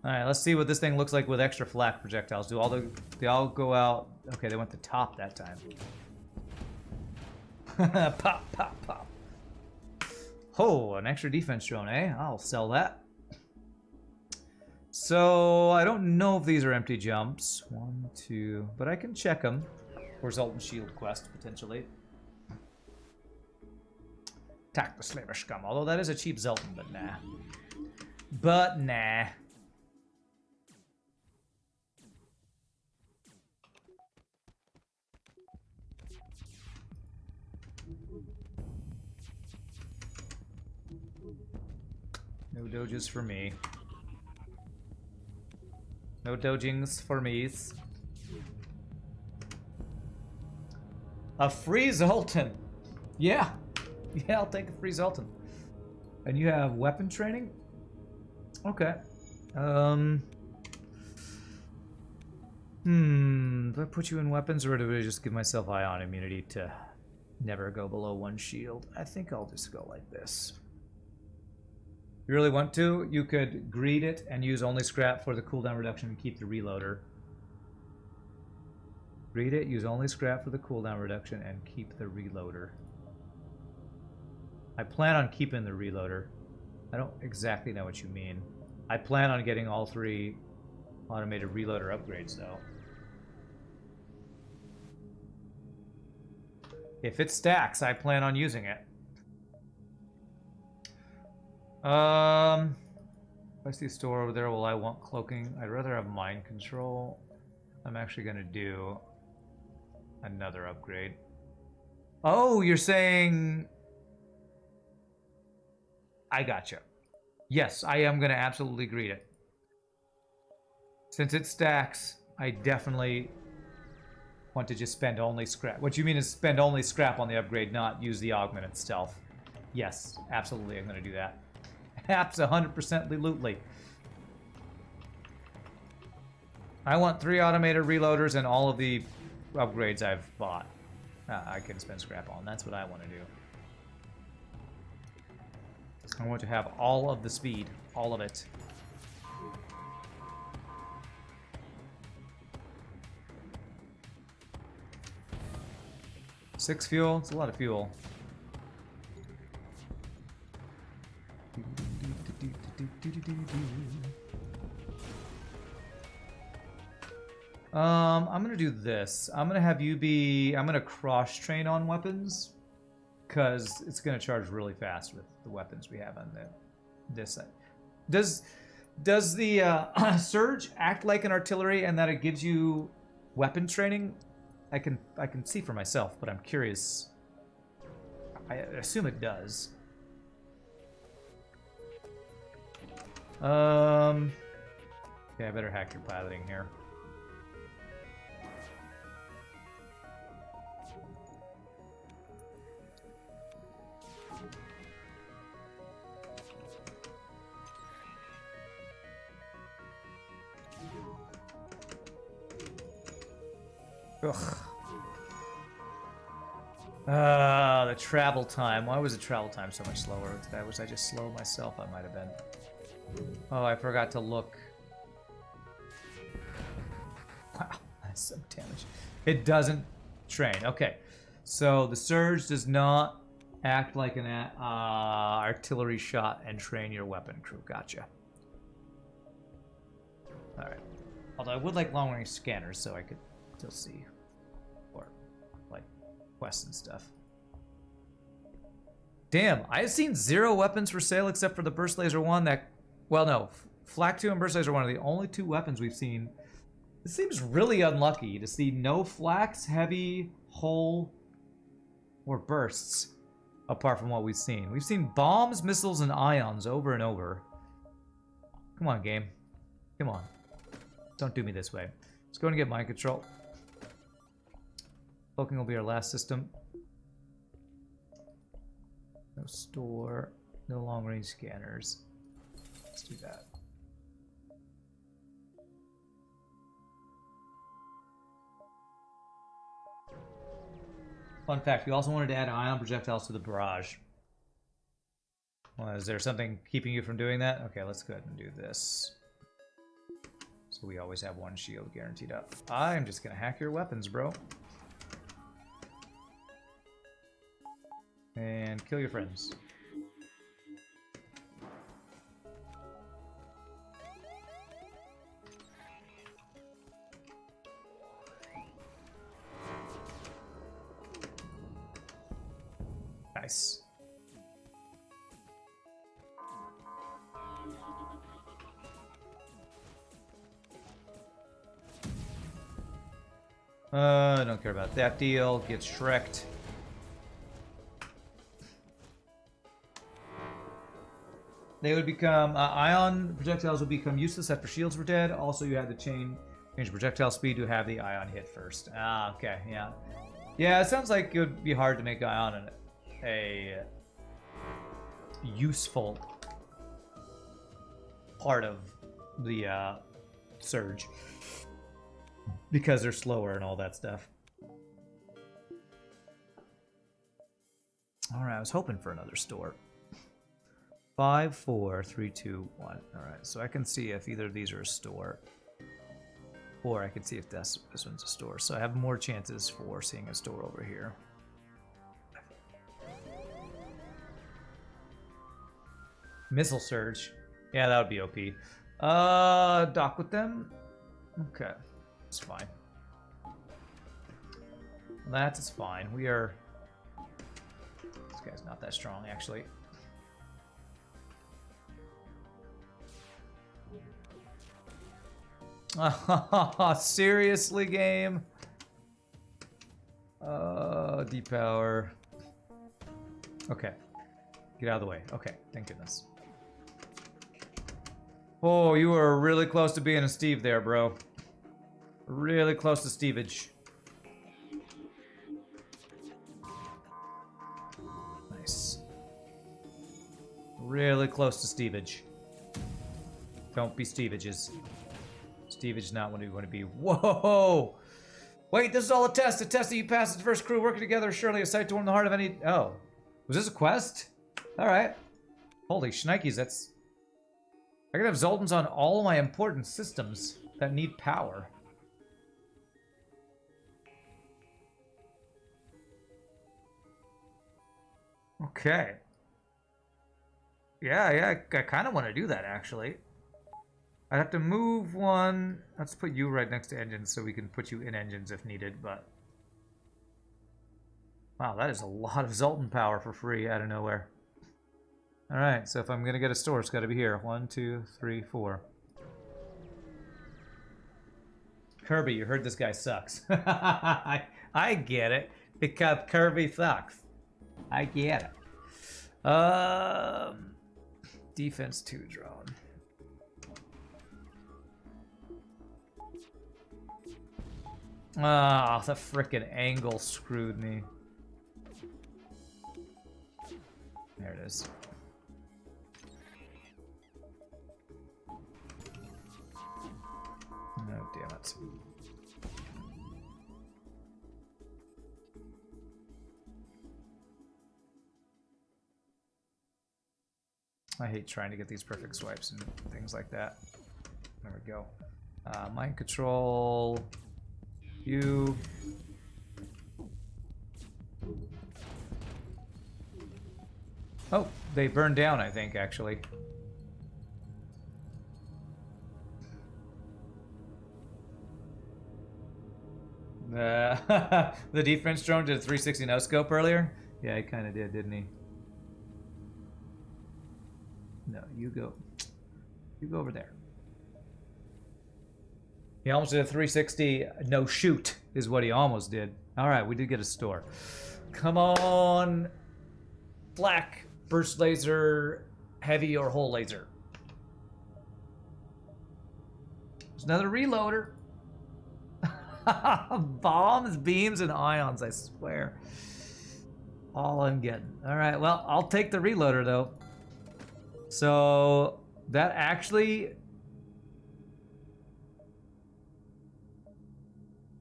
Alright, let's see what this thing looks like with extra flak projectiles. They all go out? Okay, they went to top that time. Pop, pop, pop. Oh, an extra defense drone, eh? I'll sell that. So, I don't know if these are empty jumps. 1, 2, but I can check them. For Zoltan Shield quest, potentially. Attack the Slaver Scum. Although that is a cheap Zoltan, but nah. But nah. No doges for me. No dojings for me's. A free Zoltan. Yeah. Yeah, I'll take a free Zoltan. And you have weapon training? Okay. Do I put you in weapons or do I just give myself ion immunity to never go below 1 shield? I think I'll just go like this. If you really want to, you could greed it and use only scrap for the cooldown reduction and keep the reloader. Greed it, use only scrap for the cooldown reduction and keep the reloader. I plan on keeping the reloader. I don't exactly know what you mean. I plan on getting all 3 automated reloader upgrades though. If it stacks, I plan on using it. If I see a store over there, will I want cloaking? I'd rather have mind control. I'm actually gonna do another upgrade. Oh, you're saying... I gotcha. Yes, I am gonna absolutely greet it. Since it stacks, I definitely want to just spend only scrap. What you mean is spend only scrap on the upgrade, not use the augment itself. Yes, absolutely, I'm gonna do that. Apps 100% lootly. I want 3 automated reloaders and all of the upgrades I've bought. I can spend scrap on. That's what I want to do. I want to have all of the speed. All of it. Six fuel? It's a lot of fuel. I'm gonna do this. I'm gonna have you be... I'm gonna cross-train on weapons. Because it's gonna charge really fast with the weapons we have on this side. Does the Surge act like an artillery and that it gives you weapon training? I can see for myself, but I'm curious. I assume it does. Yeah, I better hack your piloting here. Ugh. The travel time. Why was the travel time so much slower? Was I just slow myself? I might have been. Oh, I forgot to look. Wow, that's some damage. It doesn't train. Okay, so the Surge does not act like an artillery shot and train your weapon crew. Gotcha. All right. Although I would like long-range scanners so I could still see, or like quests and stuff. Damn, I've seen 0 weapons for sale except for the Burst Laser 1 that... Well, no. Flak 2 and Burst Laser 1 are the only 2 weapons we've seen. It seems really unlucky to see no flaks, heavy, hull, or bursts apart from what we've seen. We've seen bombs, missiles, and ions over and over. Come on, game. Come on. Don't do me this way. Let's go and get mind control. Cloaking will be our last system. No store. No long-range scanners. Let's do that. Fun fact, we also wanted to add ion projectiles to the barrage. Well, is there something keeping you from doing that? Okay, let's go ahead and do this. So we always have one shield guaranteed up. I'm just gonna hack your weapons, bro. And kill your friends. Nice. I don't care about that deal. Get Shrek'd. They would become ion projectiles would become useless after shields were dead. Also, you had to change projectile speed to have the ion hit first. Ah, okay, yeah, yeah. It sounds like it would be hard to make ion a useful part of the surge because they're slower and all that stuff. All right, I was hoping for another store. 5, 4, 3, 2, 1. All right, so I can see if either of these are a store, or I can see if this one's a store. So I have more chances for seeing a store over here. Missile surge. Yeah, that would be OP. Dock with them. Okay, it's fine. That is fine. We are. This guy's not that strong, actually. Seriously, game? Depower. Okay. Get out of the way. Okay, thank goodness. Oh, you were really close to being a Steve there, bro. Really close to Stevage. Nice. Really close to Stevage. Don't be Stevages. Stevage is not what you want to be. Whoa! Wait, this is all a test. A test that you passed as the first crew working together. Surely a sight to warm the heart of any... Oh. Was this a quest? Alright. Holy shnikes, that's... I can have Zoltans on all my important systems that need power. Okay. Yeah, I kind of want to do that, actually. I'd have to move one. Let's put you right next to engines so we can put you in engines if needed, but... Wow, that is a lot of Zoltan power for free out of nowhere. Alright, so if I'm gonna get a store, it's gotta be here. 1, 2, 3, 4. Kirby, you heard this guy sucks. I get it, because Kirby sucks. I get it. Defense 2 drone. Ah, the frickin' angle screwed me. There it is. No, damn it. I hate trying to get these perfect swipes and things like that. There we go. Mind control. You. Oh, they burned down, I think, actually. The defense drone did a 360 no scope earlier? Yeah, he kind of did, didn't he? No, you go. You go over there. He almost did a 360 no shoot, is what he almost did. All right, we did get a store. Come on. Flak, burst laser, heavy, or whole laser. There's another reloader. Bombs, beams, and ions, I swear. All I'm getting. All right, well, I'll take the reloader, though. So, That actually...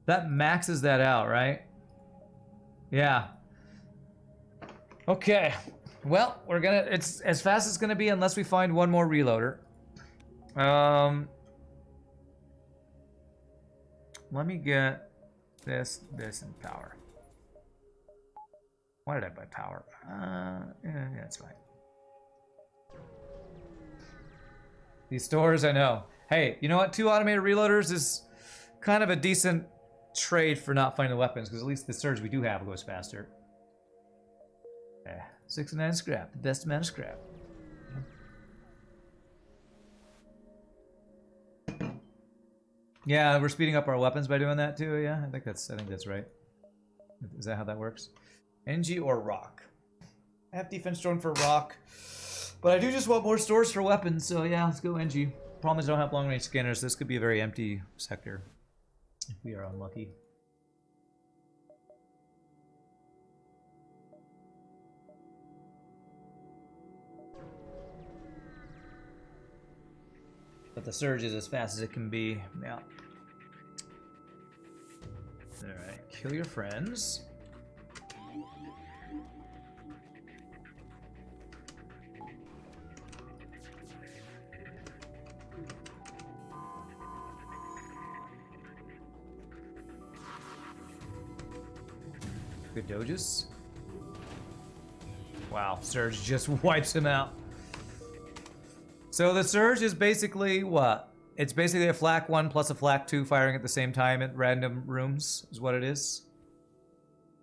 That maxes that out, right? Yeah. Okay. Well, we're gonna... It's as fast as it's gonna be unless we find one more reloader. Let me get this, and power. Why did I buy power? Yeah, it's fine. These stores, I know. Hey, you know what? 2 automated reloaders is kind of a decent trade for not finding the weapons, because at least the surge we do have goes faster. 69 scrap, the best amount of scrap. Yeah, we're speeding up our weapons by doing that too. Yeah, I think that's right. Is that how that works? NG or rock? I have defense drone for rock, but I do just want more stores for weapons. So yeah, let's go NG. Problem is I don't have long range scanners. This could be a very empty sector if we are unlucky. But the surge is as fast as it can be. Yeah. Alright, kill your friends. Good dodges. Wow, surge just wipes him out. So the surge is basically what? It's basically a flak 1 plus a flak 2 firing at the same time at random rooms, is what it is.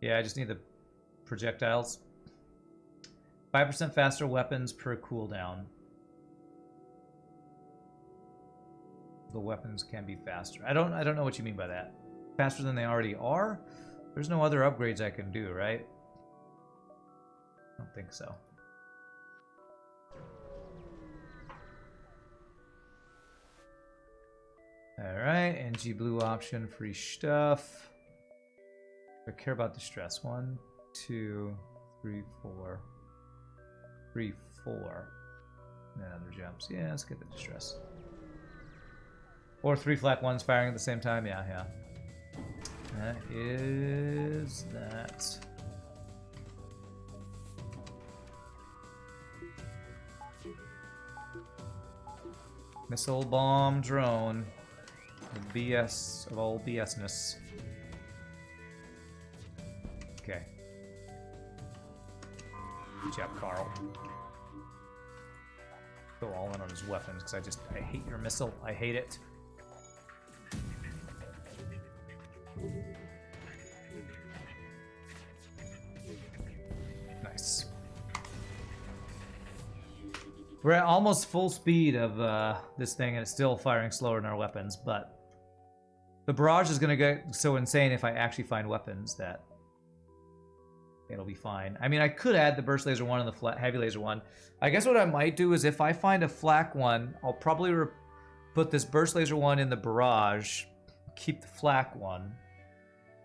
Yeah, I just need the projectiles. 5% faster weapons per cooldown. The weapons can be faster. I don't know what you mean by that. Faster than they already are? There's no other upgrades I can do, right? I don't think so. Alright, NG blue option, free stuff. I care about distress. 1, 2, 3, 4. 3, 4. And other jumps. Yeah, let's get the distress. Or 3 flak 1s firing at the same time. Yeah, yeah. That is that. Missile bomb drone. The BS of all BSness. Okay. Good job, Carl. Go all in on his weapons because I hate your missile. I hate it. Nice. We're at almost full speed of this thing, and it's still firing slower than our weapons, but the barrage is going to get so insane if I actually find weapons that it'll be fine. I mean, I could add the burst laser 1 and the heavy laser 1. I guess what I might do is if I find a flak 1, I'll probably put this burst laser 1 in the barrage, keep the flak 1.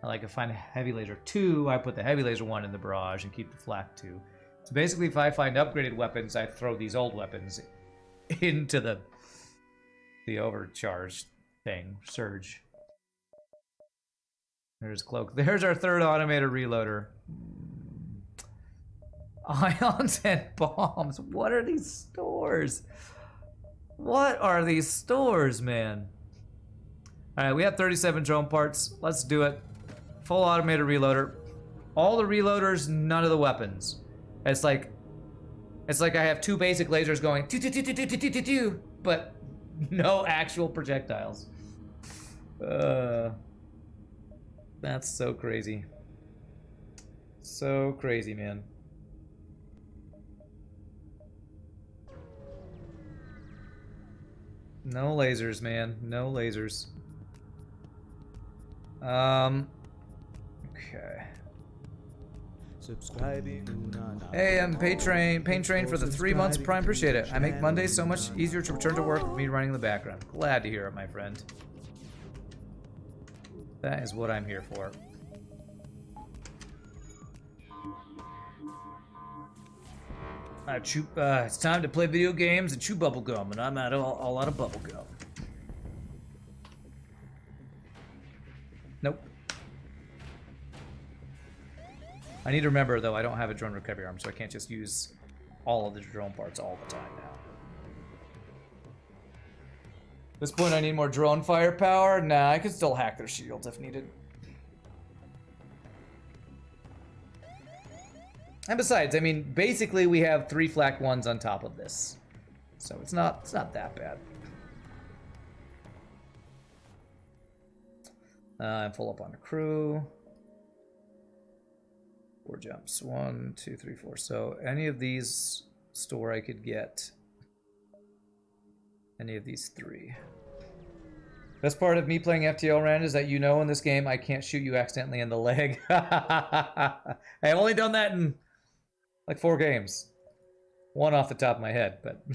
Like if I find a heavy laser 2, I put the heavy laser 1 in the barrage and keep the flak 2. So basically, if I find upgraded weapons, I throw these old weapons into the overcharge thing, surge. There's cloak. There's our 3rd automated reloader. Ions and bombs. What are these stores? What are these stores, man? All right, we have 37 drone parts. Let's do it. Full automated reloader. All the reloaders, none of the weapons. It's like I have 2 basic lasers going but no actual projectiles. That's so crazy. So crazy, man. No lasers, man. No lasers. Okay. Hey, I'm Pain Train for the 3 months Prime. Appreciate it. I make Mondays so much easier to return to work with me running in the background. Glad to hear it, my friend. That is what I'm here for. It's time to play video games and chew bubble gum, and I'm all out of bubble gum. Nope. I need to remember, though, I don't have a drone recovery arm, so I can't just use all of the drone parts all the time now. At this point, I need more drone firepower. Nah, I can still hack their shields if needed. And besides, I mean, basically we have 3 flak 1s on top of this. So it's not that bad. I'm full up on the crew. 4 jumps. 1, 2, 3, 4. So any of these store I could get. Any of these 3. Best part of me playing FTL Rand is that you know in this game I can't shoot you accidentally in the leg. I've only done that in like 4 games. 1 off the top of my head, but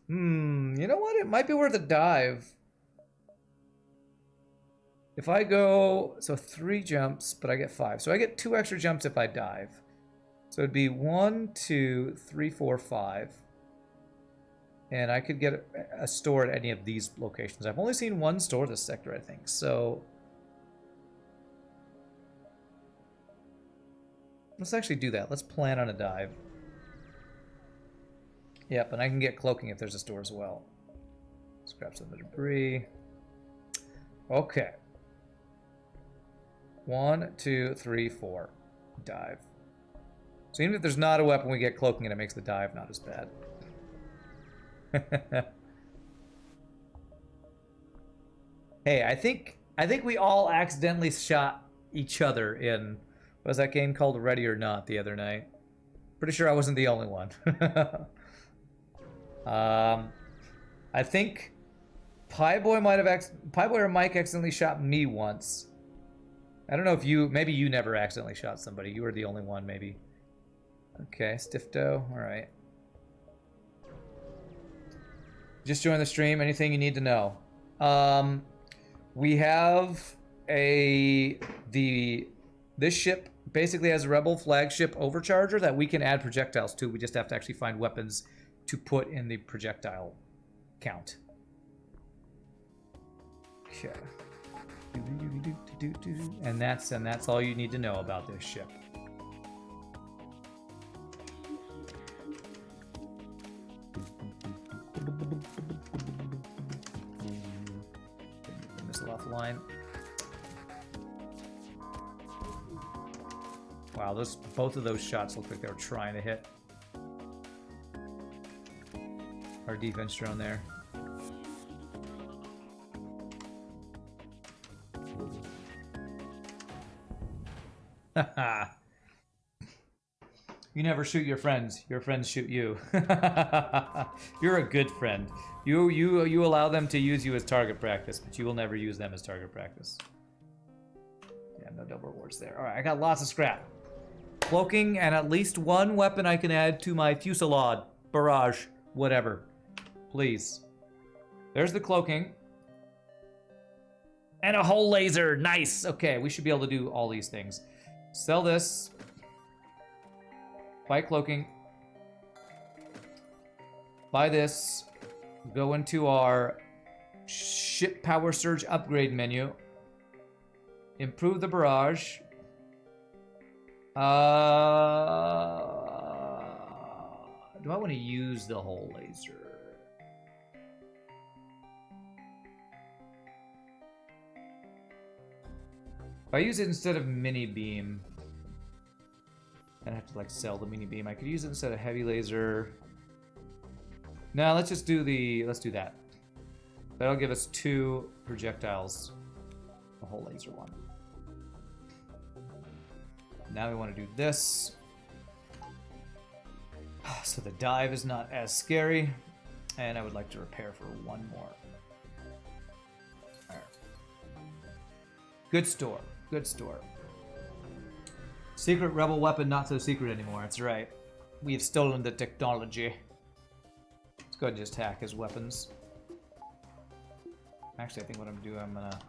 you know what? It might be worth a dive. If I go, so 3 jumps, but I get 5. So I get 2 extra jumps if I dive. So it'd be 1, 2, 3, 4, 5. And I could get a store at any of these locations. I've only seen 1 store this sector, I think. So let's actually do that. Let's plan on a dive. Yep, and I can get cloaking if there's a store as well. Let's grab some of the debris. Okay. 1, 2, 3, 4. Dive. So even if there's not a weapon, we get cloaking and it makes the dive not as bad. Hey, I think we all accidentally shot each other in, what was that game called, Ready or Not, the other night? Pretty sure I wasn't the only one. I think Pieboy or Mike accidentally shot me once. I don't know if maybe you never accidentally shot somebody. You were the only one, maybe. Okay, Stifto, all right. Just join the stream. Anything you need to know? We have this ship basically has a rebel flagship overcharger that we can add projectiles to. We just have to actually find weapons to put in the projectile count. Okay. And that's all you need to know about this ship. Missile offline. Wow, both of those shots look like they were trying to hit our defense drone there. You never shoot your friends shoot you. You're a good friend. You allow them to use you as target practice, but you will never use them as target practice. Yeah, no double rewards there. Alright, I got lots of scrap. Cloaking and at least 1 weapon I can add to my fusillade, barrage, whatever. Please. There's the cloaking. And a whole laser, nice! Okay, we should be able to do all these things. Sell this. Buy cloaking. Buy this. Go into our ship power surge upgrade menu. Improve the barrage. Do I want to use the whole laser? If I use it instead of mini beam, I'd have to like sell the mini beam. I could use it instead of heavy laser. No, let's do that. That'll give us 2 projectiles, the whole laser one. Now we want to do this. So the dive is not as scary. And I would like to repair for 1 more. All right. Good store. Good store. Secret rebel weapon, not so secret anymore. That's right. We have stolen the technology. Let's go ahead and just hack his weapons. Actually, I think what I'm gonna do, I'm gonna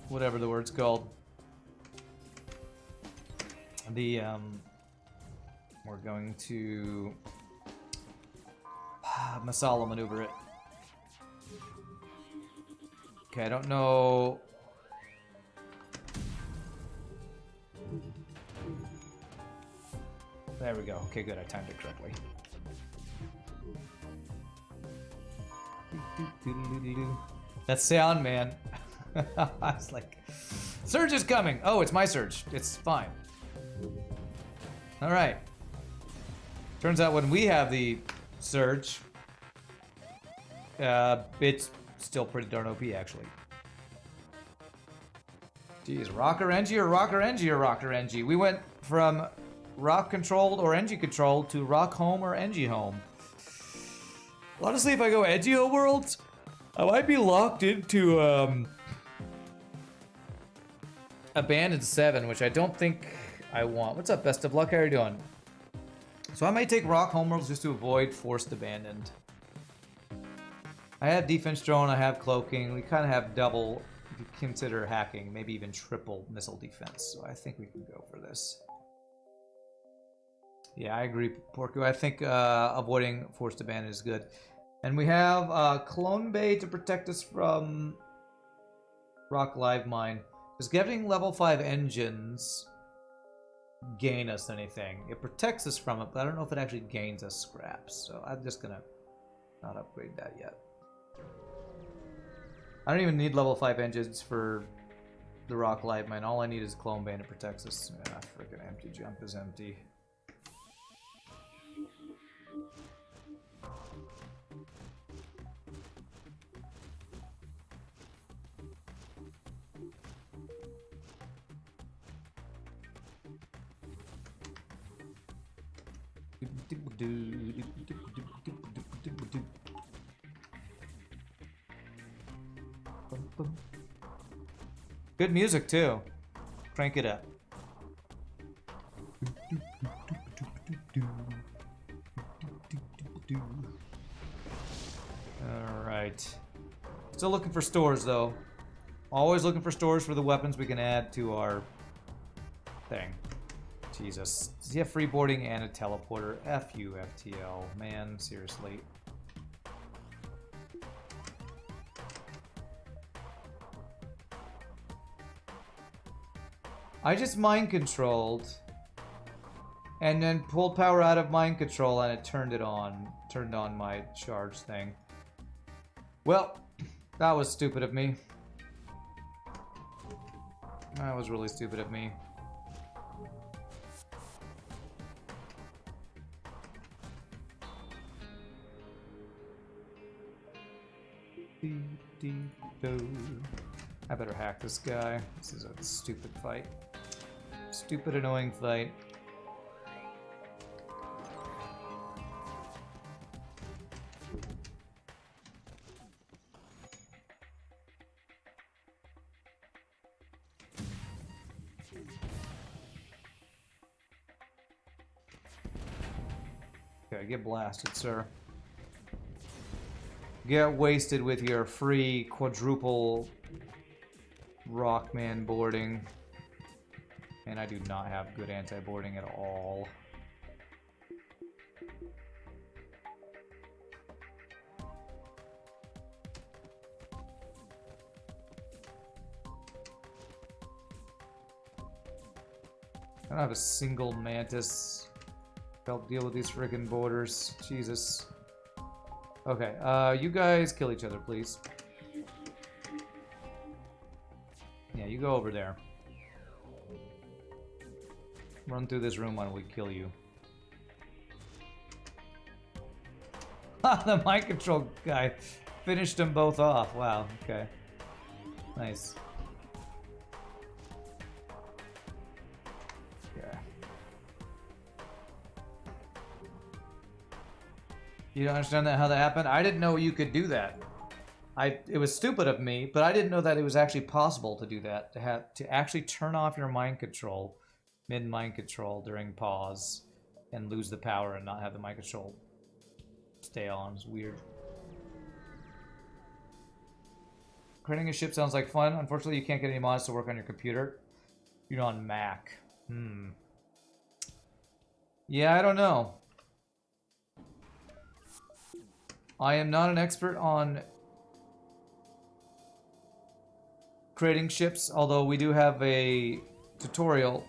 whatever the word's called. The we're going to Masala maneuver it. Okay, I don't know. There we go. Okay, good. I timed it correctly. That sound, man. I was like, Surge is coming. Oh, it's my Surge. It's fine. All right. Turns out when we have the Surge, it's still pretty darn OP, actually. Geez, Rocker NG or Rocker NG or Rocker NG? We went from Rock controlled or NG controlled to Rock home or NG home. Honestly, if I go NGO worlds, I might be locked into Abandoned 7, which I don't think I want. What's up, Best of Luck? How are you doing? So I might take Rock home worlds just to avoid Forced Abandoned. I have Defense Drone, I have Cloaking. We kind of have double, if you consider hacking, maybe even triple missile defense. So I think we can go for this. Yeah, I agree, Porcu. I think avoiding Forced Abandon is good. And we have Clone Bay to protect us from Rock Live Mine. Does getting level 5 engines gain us anything? It protects us from it, but I don't know if it actually gains us scraps. So I'm just gonna not upgrade that yet. I don't even need level 5 engines for the Rock Live Mine. All I need is Clone Bay and it protects us. Ah, freaking empty jump is empty. Good music too. Crank it up. Alright. Still looking for stores though. Always looking for stores for the weapons we can add to our thing. Jesus. Does he have freeboarding and a teleporter? F you, FTL. Man, seriously. I just mind controlled and then pulled power out of mind control and it turned it on. Turned on my charge thing. Well, that was stupid of me. That was really stupid of me. I better hack this guy. This is a stupid fight. Stupid, annoying fight. Okay, get blasted, sir. Get wasted with your free quadruple Rockman boarding. And I do not have good anti-boarding at all. I don't have a single mantis to help deal with these friggin' borders. Jesus. Okay, you guys kill each other, please. Yeah, you go over there. Run through this room while we kill you. Ha! The mind control guy finished them both off. Wow, okay. Nice. Yeah. You don't understand how that happened? I didn't know you could do that. It was stupid of me, but I didn't know that it was actually possible to do that. To actually turn off your mind control, mid-mind control during pause, and lose the power and not have the mind control stay on. It's weird. Creating a ship sounds like fun. Unfortunately, you can't get any mods to work on your computer. You're on Mac. Yeah, I don't know. I am not an expert on creating ships, although we do have a tutorial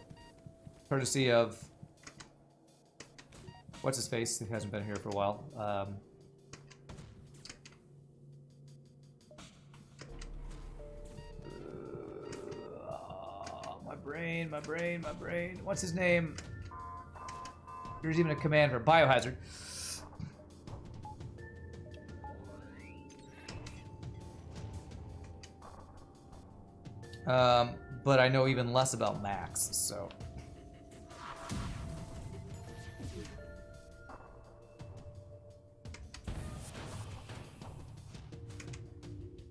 courtesy of what's his face? He hasn't been here for a while. My brain. What's his name? There's even a command for Biohazard. But I know even less about Max, so.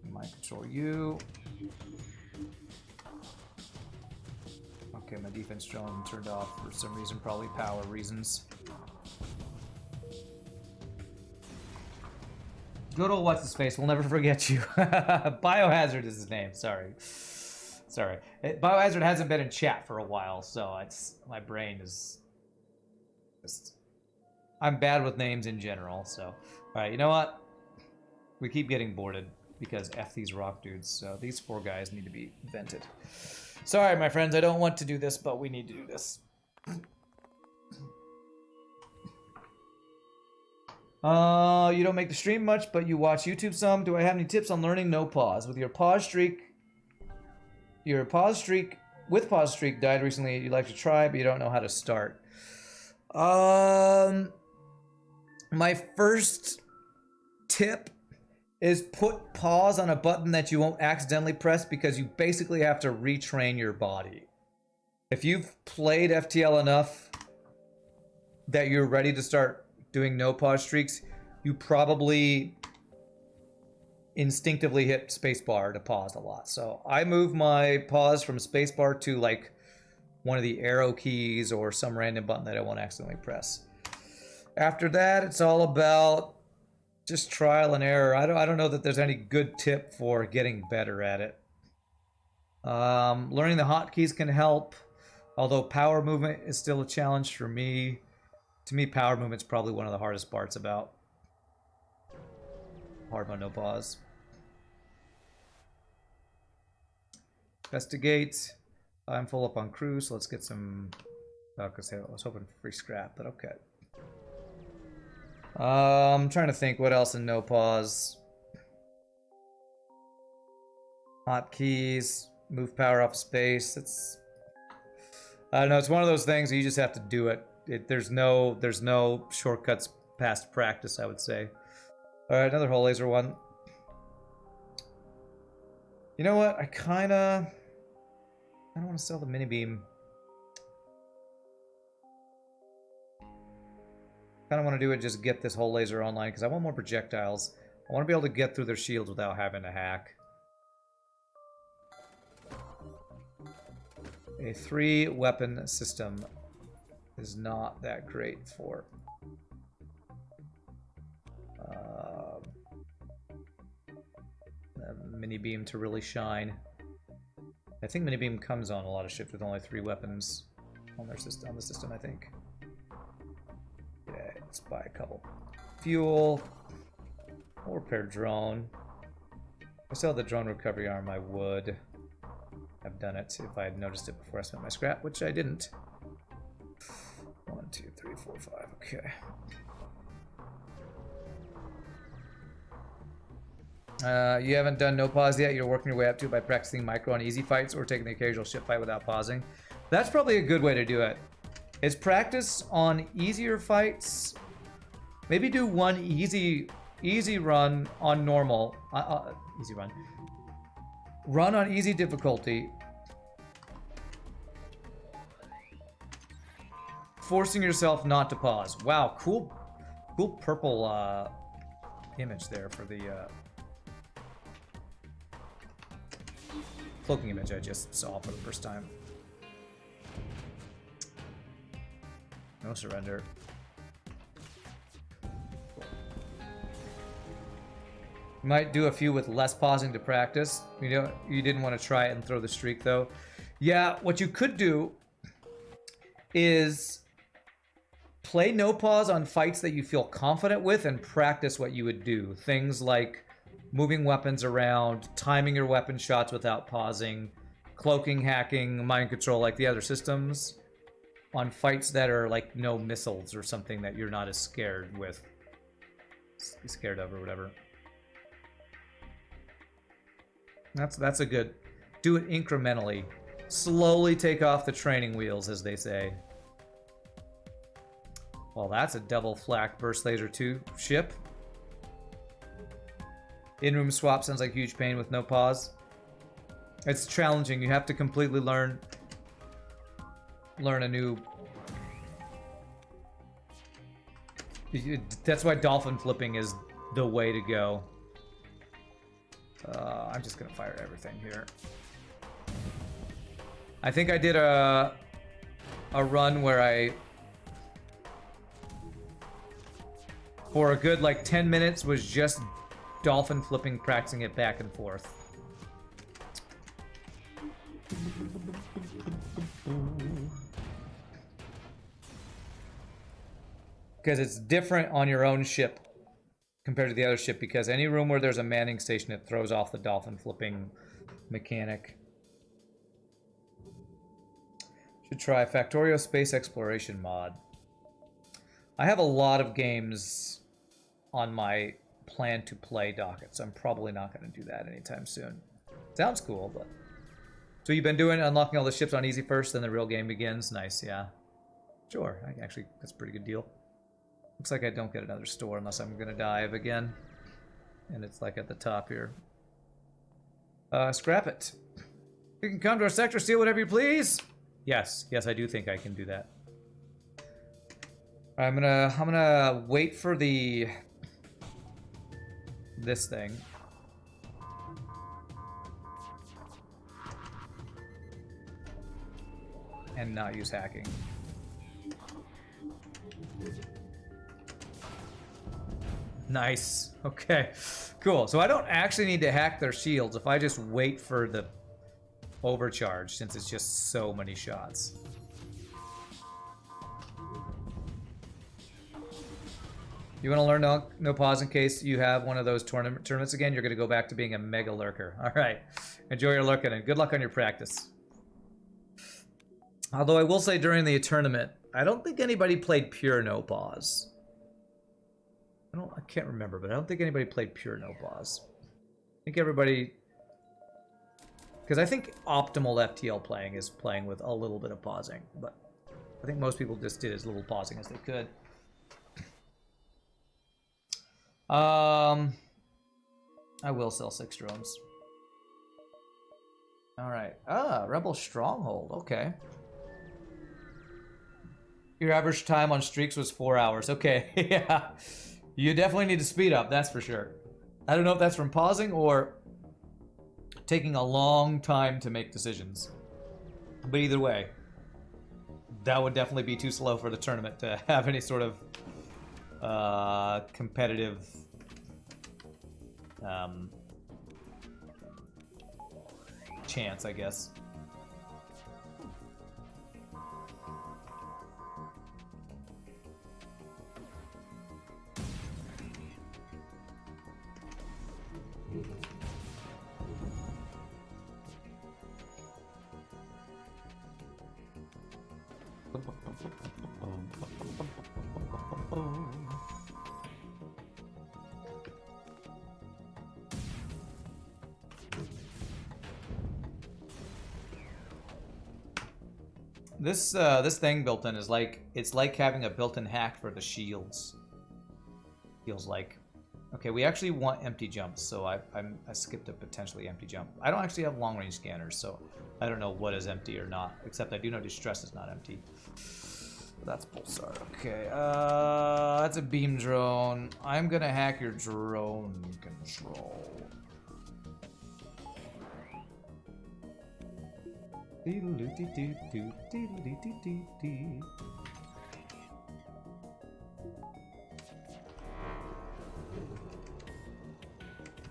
Mind control you. Okay, my defense drone turned off for some reason, probably power reasons. Good old what's his face, we'll never forget you. Biohazard is his name, sorry. Biohazard hasn't been in chat for a while, so it's my brain is just, I'm bad with names in general, so. Alright, you know what? We keep getting boarded because F these rock dudes, so these 4 guys need to be vented. Sorry, my friends, I don't want to do this, but we need to do this. You don't make the stream much, but you watch YouTube some. Do I have any tips on learning no pause? With your pause streak with pause streak died recently, you'd like to try, but you don't know how to start. My first tip is put pause on a button that you won't accidentally press, because you basically have to retrain your body. If you've played FTL enough that you're ready to start doing no pause streaks, you probably instinctively hit spacebar to pause a lot. So I move my pause from spacebar to like one of the arrow keys or some random button that I won't accidentally press. After that, it's all about just trial and error. I don't know that there's any good tip for getting better at it. Learning the hotkeys can help, although power movement is still a challenge for me. To me, power movement's probably one of the hardest parts about hard mode no pause. Investigate. I'm full up on crew, so let's get some. Oh, because I was hoping for free scrap, but okay. I'm trying to think what else in no pause. Hotkeys, move power off space. It's, I don't know. It's one of those things you just have to do it. There's no shortcuts past practice, I would say. All right, another whole laser one. You know what? I don't want to sell the mini beam. Kind of want to do it, just get this whole laser online, because I want more projectiles. I want to be able to get through their shields without having to hack. A 3-weapon system is not that great for a mini beam to really shine. I think mini beam comes on a lot of ships with only 3 weapons on their system, on the system, I think. Yeah, let's buy a couple. Fuel. Or repair drone. If I sell the drone recovery arm, I would have done it if I had noticed it before I spent my scrap, which I didn't. 1, 2, 3, 4, 5. Okay. You haven't done no pause yet. You're working your way up to it by practicing micro and easy fights or taking the occasional ship fight without pausing. That's probably a good way to do it. Is practice on easier fights. Maybe do one easy run on normal. Easy run. Run on easy difficulty. Forcing yourself not to pause. Wow, cool purple image there for the cloaking image I just saw for the first time. No surrender. You might do a few with less pausing to practice. You didn't want to try it and throw the streak though. Yeah, what you could do is play no pause on fights that you feel confident with and practice what you would do. Things like moving weapons around, timing your weapon shots without pausing, cloaking, hacking, mind control like the other systems on fights that are like no missiles or something that you're not as scared of or whatever. That's a good. Do it incrementally. Slowly take off the training wheels, as they say. Well, that's a double flak burst laser 2 ship. In-room swap sounds like huge pain with no pause. It's challenging. You have to completely learn a new... That's why dolphin flipping is the way to go. I'm just gonna fire everything here. I think I did a run where I, for a good like 10 minutes, was just dolphin flipping, practicing it back and forth. Because it's different on your own ship compared to the other ship, because any room where there's a manning station, it throws off the dolphin flipping mechanic. Should try Factorio Space Exploration mod. I have a lot of games on my plan to play docket, so I'm probably not going to do that anytime soon. Sounds cool, but... So you've been doing unlocking all the ships on easy first, then the real game begins? Nice, yeah. Sure, actually, that's a pretty good deal. Looks like I don't get another store unless I'm going to dive again. And it's like at the top here. Scrap it. You can come to our sector, steal whatever you please. Yes, I do think I can do that. I'm gonna wait for this thing. And not use hacking. Nice. Okay. Cool. So I don't actually need to hack their shields if I just wait for the overcharge, since it's just so many shots. You want to learn no pause in case you have one of those tournaments again? You're going to go back to being a mega lurker. All right. Enjoy your lurking and good luck on your practice. Although I will say during the tournament, I don't think anybody played pure no pause. I can't remember, but I don't think anybody played pure no pause. I think everybody... Because I think optimal FTL playing is playing with a little bit of pausing, but I think most people just did as little pausing as they could. I will sell 6 drones. Alright. Rebel Stronghold. Okay. Your average time on streaks was 4 hours. Okay, yeah. You definitely need to speed up, that's for sure. I don't know if that's from pausing or taking a long time to make decisions. But either way, that would definitely be too slow for the tournament to have any sort of competitive chance, I guess. This thing built in is like, it's like having a built-in hack for the shields. Feels like. Okay, we actually want empty jumps, so I skipped a potentially empty jump. I don't actually have long-range scanners, so I don't know what is empty or not, except I do know distress is not empty. That's pulsar. Okay, that's a beam drone. I'm gonna hack your drone control.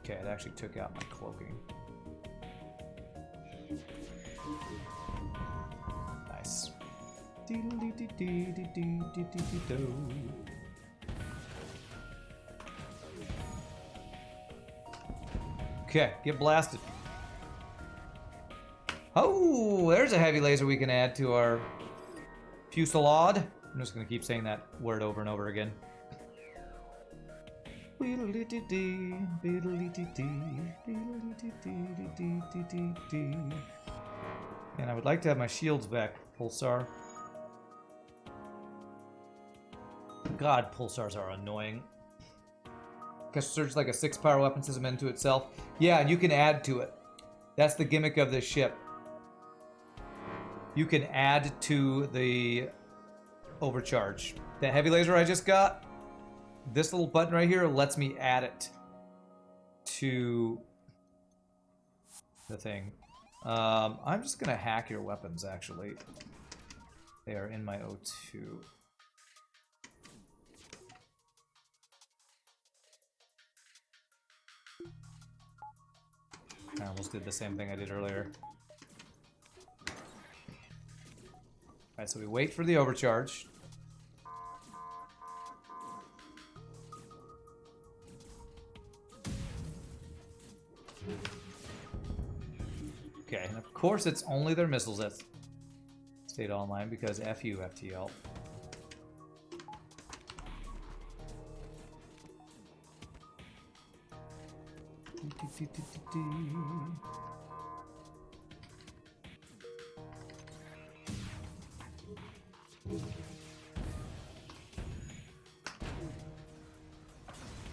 Okay, it actually took out my cloaking. Nice. Okay, get blasted. Oh, there's a heavy laser we can add to our fusillade. I'm just gonna keep saying that word over and over again. And I would like to have my shields back, Pulsar. God, Pulsars are annoying. Because there's like a 6-power weapon system into itself. Yeah, and you can add to it. That's the gimmick of this ship. You can add to the overcharge. That heavy laser I just got, this little button right here lets me add it to the thing. I'm just gonna hack your weapons, actually. They are in my O2. I almost did the same thing I did earlier. Alright, so we wait for the overcharge. Okay, and of course it's only their missiles that stayed online because F you, FTL.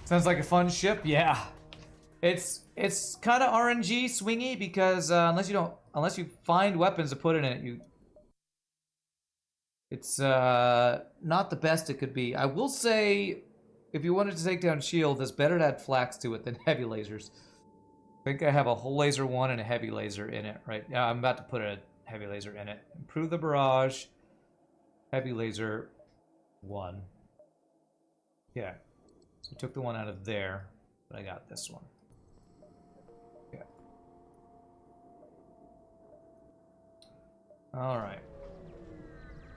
Sounds like a fun ship, yeah. It's kind of RNG swingy because unless you find weapons to put in it, it's not the best it could be. I will say, if you wanted to take down shields, it's better to add flax to it than heavy lasers. I think I have a whole laser 1 and a heavy laser in it, right? Yeah, I'm about to put a heavy laser in it. Improve the barrage. Heavy laser 1. Yeah. So I took the one out of there, but I got this one. Yeah. Alright.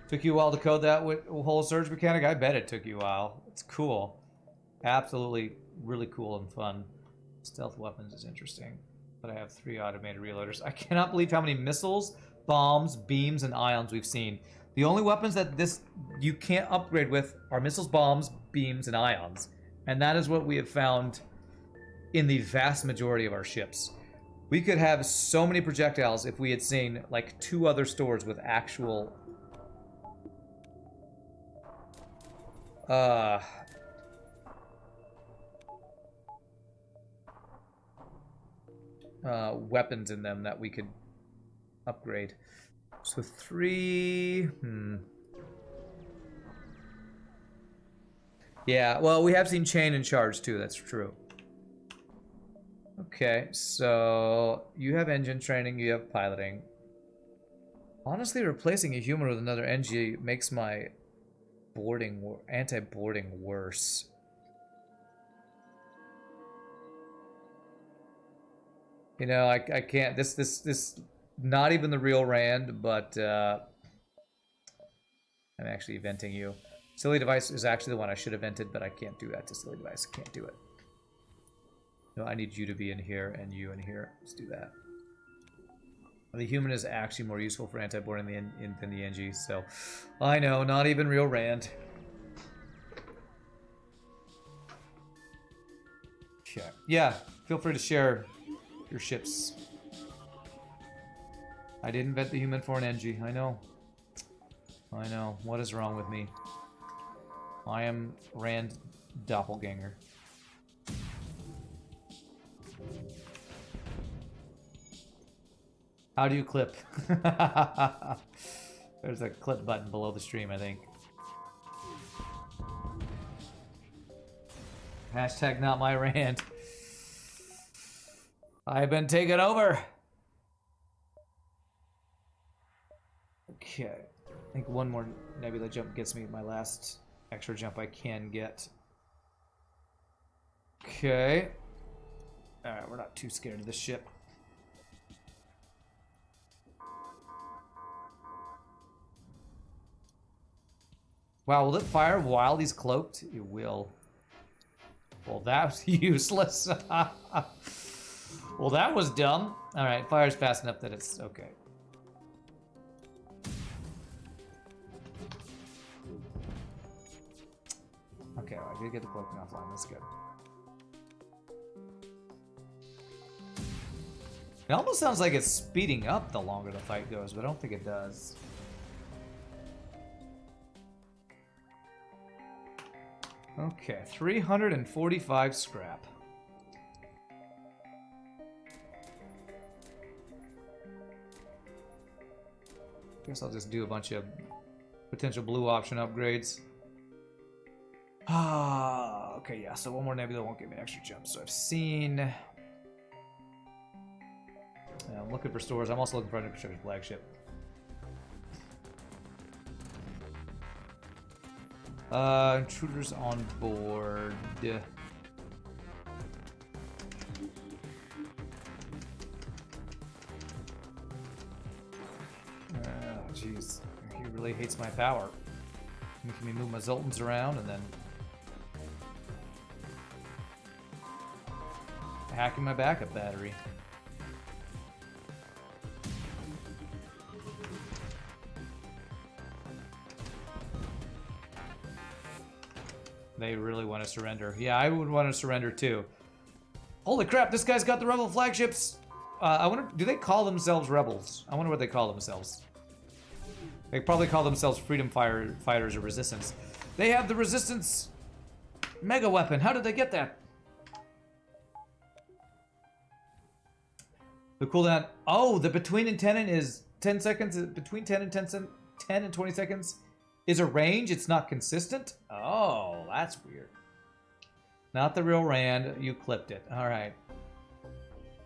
Took you a while to code that whole surge mechanic? I bet it took you a while. It's cool. Absolutely really cool and fun. Stealth weapons is interesting. But I have 3 automated reloaders. I cannot believe how many missiles, bombs, beams, and ions we've seen. The only weapons that you can't upgrade with are missiles, bombs, beams, and ions. And that is what we have found in the vast majority of our ships. We could have so many projectiles if we had seen like 2 other stores with actual weapons in them that we could upgrade. So 3... Yeah, well, we have seen chain and charge too, that's true. Okay, so you have engine training, you have piloting. Honestly, replacing a human with another NG makes my anti-boarding worse. You know, I can't, this not even the real Rand, but I'm actually venting you. Silly device is actually the one I should have vented, but I can't do that to silly device. I can't do it. No, I need you to be in here and you in here. Let's do that. The human is actually more useful for anti-boarding than the NG, so I know, not even real Rand. Okay. Yeah, feel free to share your ships. I didn't vet the human for an NG. I know. I know. What is wrong with me? I am Rand Doppelganger. How do you clip? There's a clip button below the stream, I think. Hashtag not my Rand. I've been taken over. Okay. I think one more nebula jump gets me my last extra jump I can get. Okay. Alright, we're not too scared of this ship. Wow, will it fire while he's cloaked? It will. Well, that was useless. Well, that was dumb. Alright, fire's fast enough that it's okay. Okay, well, I did get the cloaking offline. That's good. It almost sounds like it's speeding up the longer the fight goes, but I don't think it does. Okay, 345 scrap. Guess I'll just do a bunch of potential blue option upgrades. Ah, okay, yeah, so one more nebula won't give me an extra jump. So I've seen... I'm looking for stores. I'm also looking for a flagship. Intruders on board. Jeez, he really hates my power. Making me move my Zoltans around and then hacking my backup battery. They really want to surrender. Yeah, I would want to surrender too. Holy crap, this guy's got the rebel flagships. I wonder, do they call themselves rebels? I wonder what they call themselves. They probably call themselves freedom fighters or resistance. They have the resistance mega weapon. How did they get that? The cooldown. Oh, the between and 10 is 10 seconds. Between 10 and 10 and 20 seconds is a range. It's not consistent. Oh, that's weird. Not the real Rand. You clipped it. All right.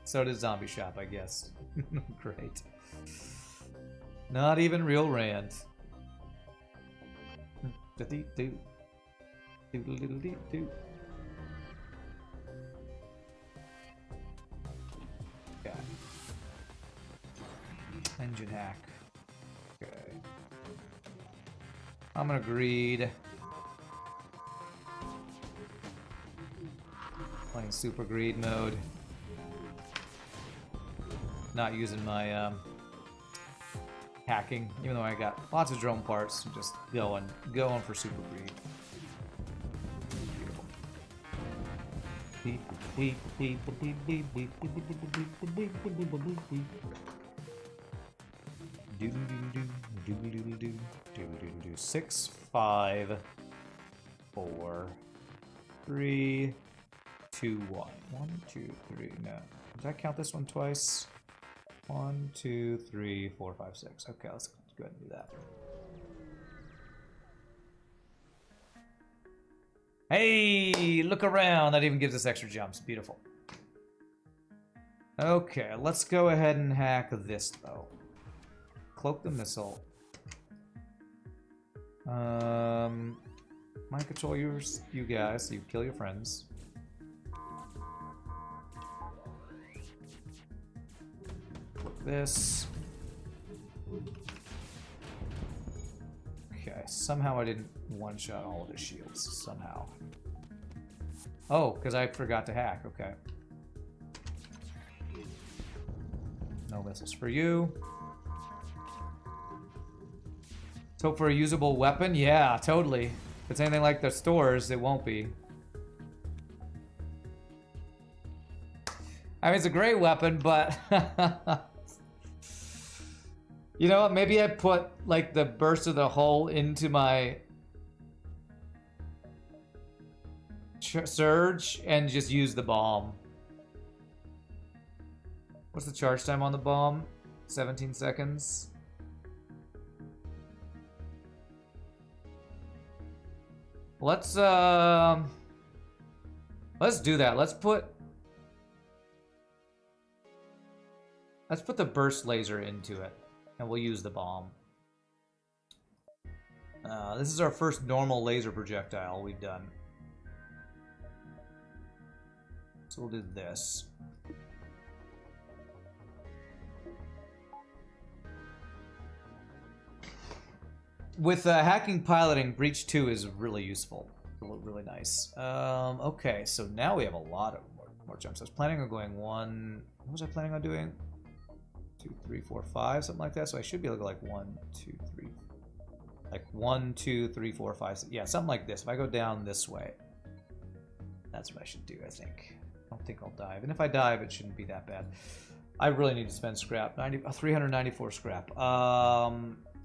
So did Zombie Shop, I guess. Great. Not even real Rand. Okay. Engine hack. Okay. I'm gonna greed. Playing super greed mode. Not using my hacking, even though I got lots of drone parts. I'm just going for super greed. Beautiful. 6, 5, 4, 3, 2, 1. 1, 2, 3. No. Did I count this one twice? 1, 2, 3, 4, 5, 6. Okay, let's go ahead and do that. Hey, look around. That even gives us extra jumps. Beautiful. Okay, let's go ahead and hack this, though. Cloak the missile. Mind control you guys, so you kill your friends. Flip this. Okay, somehow I didn't one-shot all of his shields. Somehow. Oh, because I forgot to hack. Okay. No missiles for you. Let's hope for a usable weapon. Yeah, totally. If it's anything like the stores, it won't be. I mean, it's a great weapon, but... You know what? Maybe I put, like, the burst of the hull into my... Surge and just use the bomb. What's the charge time on the bomb? 17 seconds. Let's do that. Let's put the burst laser into it, and we'll use the bomb. This is our first normal laser projectile we've done. So we'll do this. With hacking piloting, Breach 2 is really useful. Really nice. Okay, so now we have a lot of more jumps. I was planning on going one... What was I planning on doing? 2, 3, 4, 5, something like that. So I should be able to go like 1, 2, 3... Like 1, 2, 3, 4, 5... Yeah, something like this. If I go down this way, that's what I should do, I think. I don't think I'll dive. And if I dive, it shouldn't be that bad. I really need to spend scrap. 394 scrap.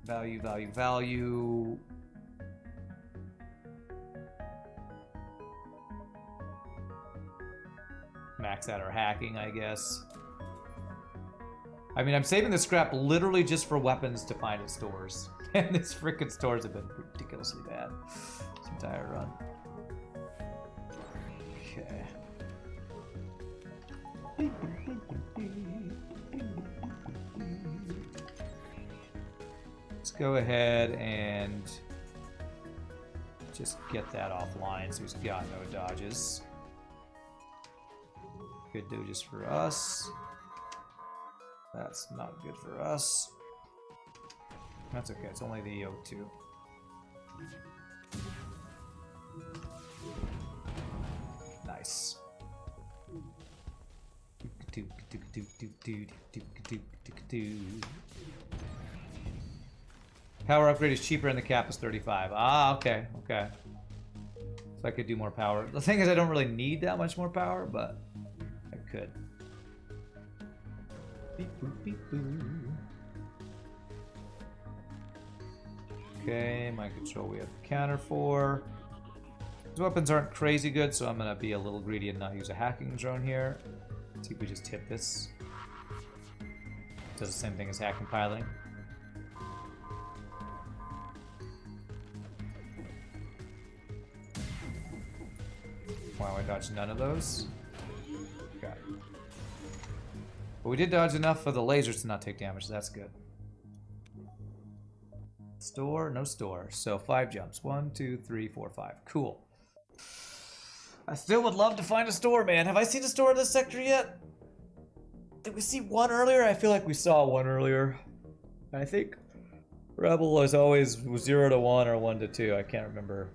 Value. Max out our hacking, I guess. I mean, I'm saving the scrap literally just for weapons to find at stores. And these freaking stores have been ridiculously bad this entire run. Okay. Let's go ahead and just get that offline so he's got no dodges. Good dodges for us. That's not good for us. That's okay, it's only the O2. Nice. Power upgrade is cheaper and the cap is 35. Ah, okay, okay. So I could do more power. The thing is I don't really need that much more power, but I could. Beep, boop, beep, boop. Okay, mind control we have counter for. These weapons aren't crazy good, so I'm gonna be a little greedy and not use a hacking drone here. Let's see if we just hit this. It does the same thing as hacking piloting. Wow, I dodged none of those. Okay. But we did dodge enough for the lasers to not take damage, so that's good. Store, no store. So 5 jumps. 1, 2, 3, 4, 5. Cool. I still would love to find a store, man. Have I seen a store in this sector yet? Did we see one earlier? I feel like we saw one earlier. I think Rebel was always 0 to 1 or 1 to 2. I can't remember.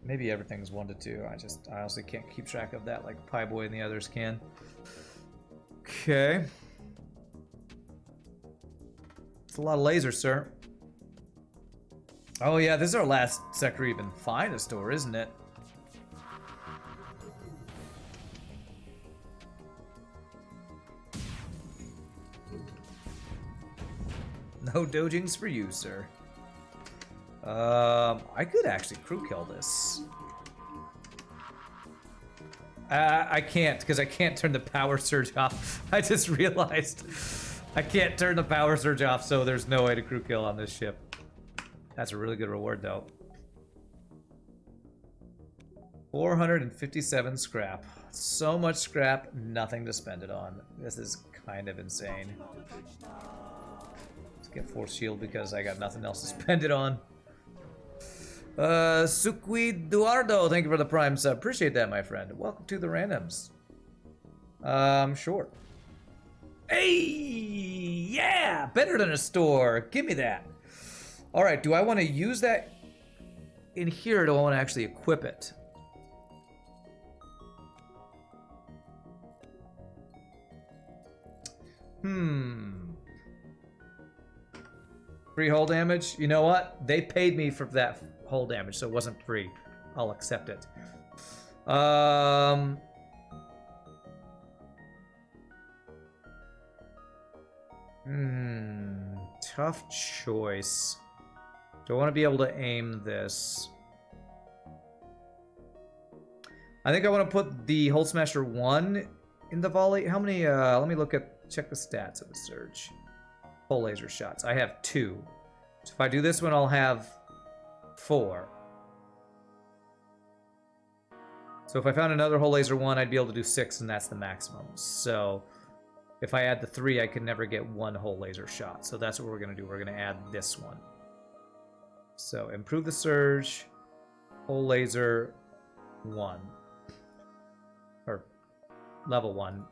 Maybe everything's 1 to 2. I honestly can't keep track of that like Pie Boy and the others can. Okay. It's a lot of lasers, sir. Oh yeah, this is our last sector even find a store, isn't it? No dojings for you, sir. I could actually crew kill this. I can't, because I can't turn the power surge off. I just realized I can't turn the power surge off, so there's no way to crew kill on this ship. That's a really good reward, though. 457 scrap. So much scrap, nothing to spend it on. This is kind of insane. Let's get force shield because I got nothing else to spend it on. Suqui Duardo, thank you for the prime sub. Appreciate that, my friend. Welcome to the randoms. Sure. Hey, yeah, better than a store. Give me that. All right, do I want to use that in here, or do I want to actually equip it? Free hull damage? You know what? They paid me for that hull damage, so it wasn't free. I'll accept it. Tough choice. Do I want to be able to aim this? I think I want to put the Hull Smasher 1 in the volley. How many, let me check the stats of the Surge. Hull laser shots. I have 2. So if I do this one, I'll have 4. So if I found another Hull Laser 1, I'd be able to do 6, and that's the maximum. So if I add the 3, I can never get 1 Hull Laser shot. So that's what we're going to do. We're going to add this one. So improve the Surge, Hull Laser 1. Or level 1.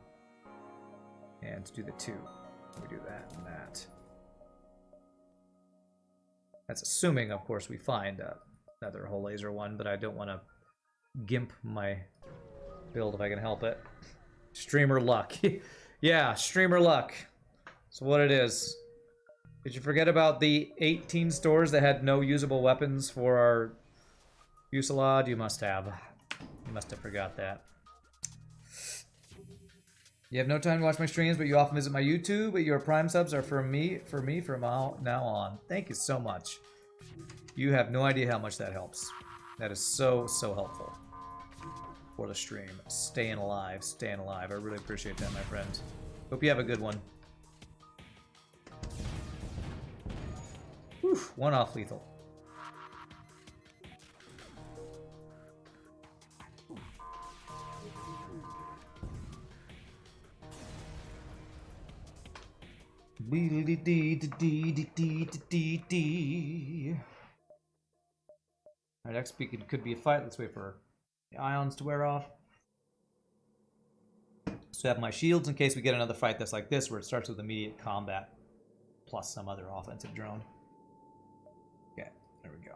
And to do the 2. We do that and that. That's assuming, of course, we find another whole laser one, but I don't want to gimp my build if I can help it. Streamer luck. Yeah, streamer luck. That's what it is. Did you forget about the 18 stores that had no usable weapons for our Fusillade? You must have. You must have forgot that. You have no time to watch my streams, but you often visit my YouTube. But your Prime subs are for me from now on. Thank you so much. You have no idea how much that helps. That is so, so helpful for the stream. Staying alive, staying alive. I really appreciate that, my friend. Hope you have a good one. Whew, one off lethal. Alright, next week it could be a fight. Let's wait for the ions to wear off. So I have my shields in case we get another fight that's like this, where it starts with immediate combat plus some other offensive drone. Okay, there we go.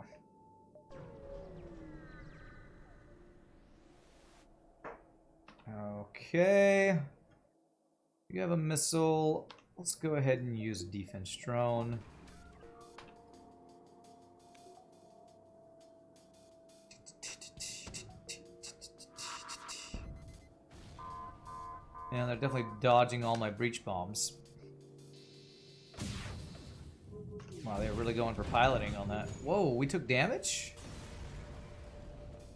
Okay. We have a missile. Let's go ahead and use a defense drone. And they're definitely dodging all my breach bombs. Wow, they're really going for piloting on that. Whoa, we took damage?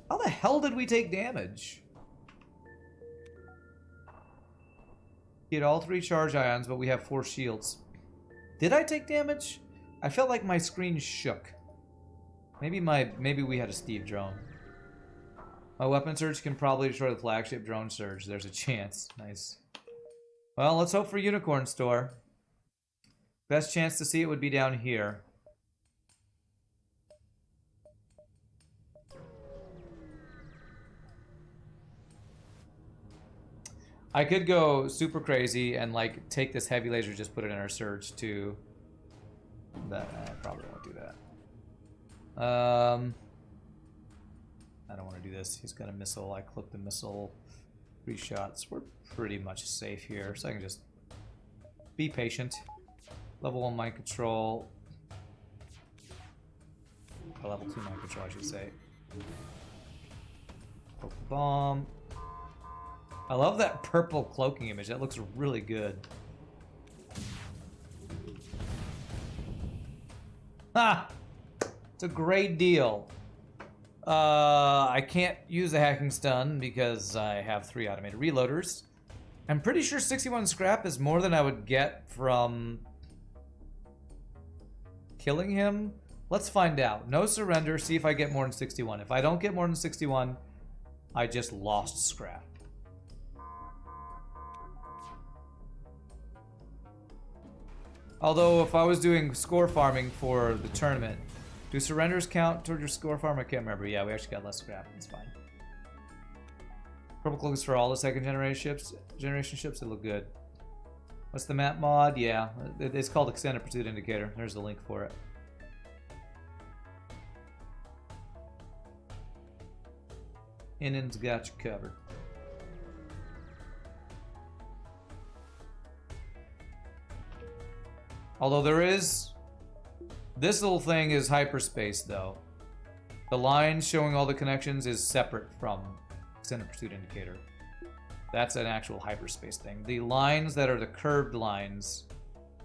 How the hell did we take damage? He had all 3 charge ions, but we have 4 shields. Did I take damage? I felt like my screen shook. Maybe we had a Steve drone. My weapon surge can probably destroy the flagship drone surge. There's a chance. Nice. Well, let's hope for Unicorn Store. Best chance to see it would be down here. I could go super crazy and like take this heavy laser, just put it in our surge too. But I probably won't do that. I don't want to do this. He's got a missile. I clip the missile. 3 shots. We're pretty much safe here, so I can just be patient. Level 1 mind control. Or level 2 mind control, I should say. Poke the bomb. I love that purple cloaking image. That looks really good. Ah! It's a great deal. I can't use the hacking stun because I have 3 automated reloaders. I'm pretty sure 61 scrap is more than I would get from killing him. Let's find out. No surrender. See if I get more than 61. If I don't get more than 61, I just lost scrap. Although, if I was doing score farming for the tournament, do surrenders count toward your score farm? I can't remember. Yeah, we actually got less scrap. It's fine. Purple cloak is for all the second generation ships. They look good. What's the map mod? Yeah, it's called Extended Pursuit Indicator. There's the link for it. Innen's got you covered. Although there is... This little thing is hyperspace, though. The line showing all the connections is separate from Extended Pursuit Indicator. That's an actual hyperspace thing. The lines that are the curved lines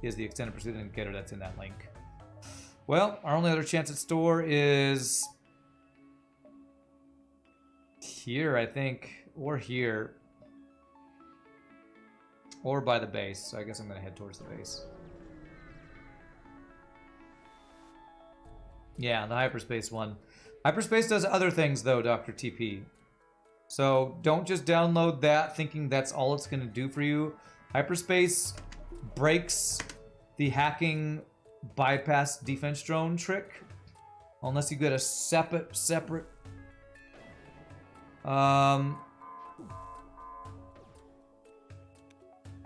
is the Extended Pursuit Indicator that's in that link. Well, our only other chance at store is... here, I think. Or here. Or by the base. So I guess I'm going to head towards the base. Yeah, the hyperspace one. Hyperspace does other things, though, Dr. TP. So don't just download that thinking that's all it's going to do for you. Hyperspace breaks the hacking bypass defense drone trick. Unless you get a separate...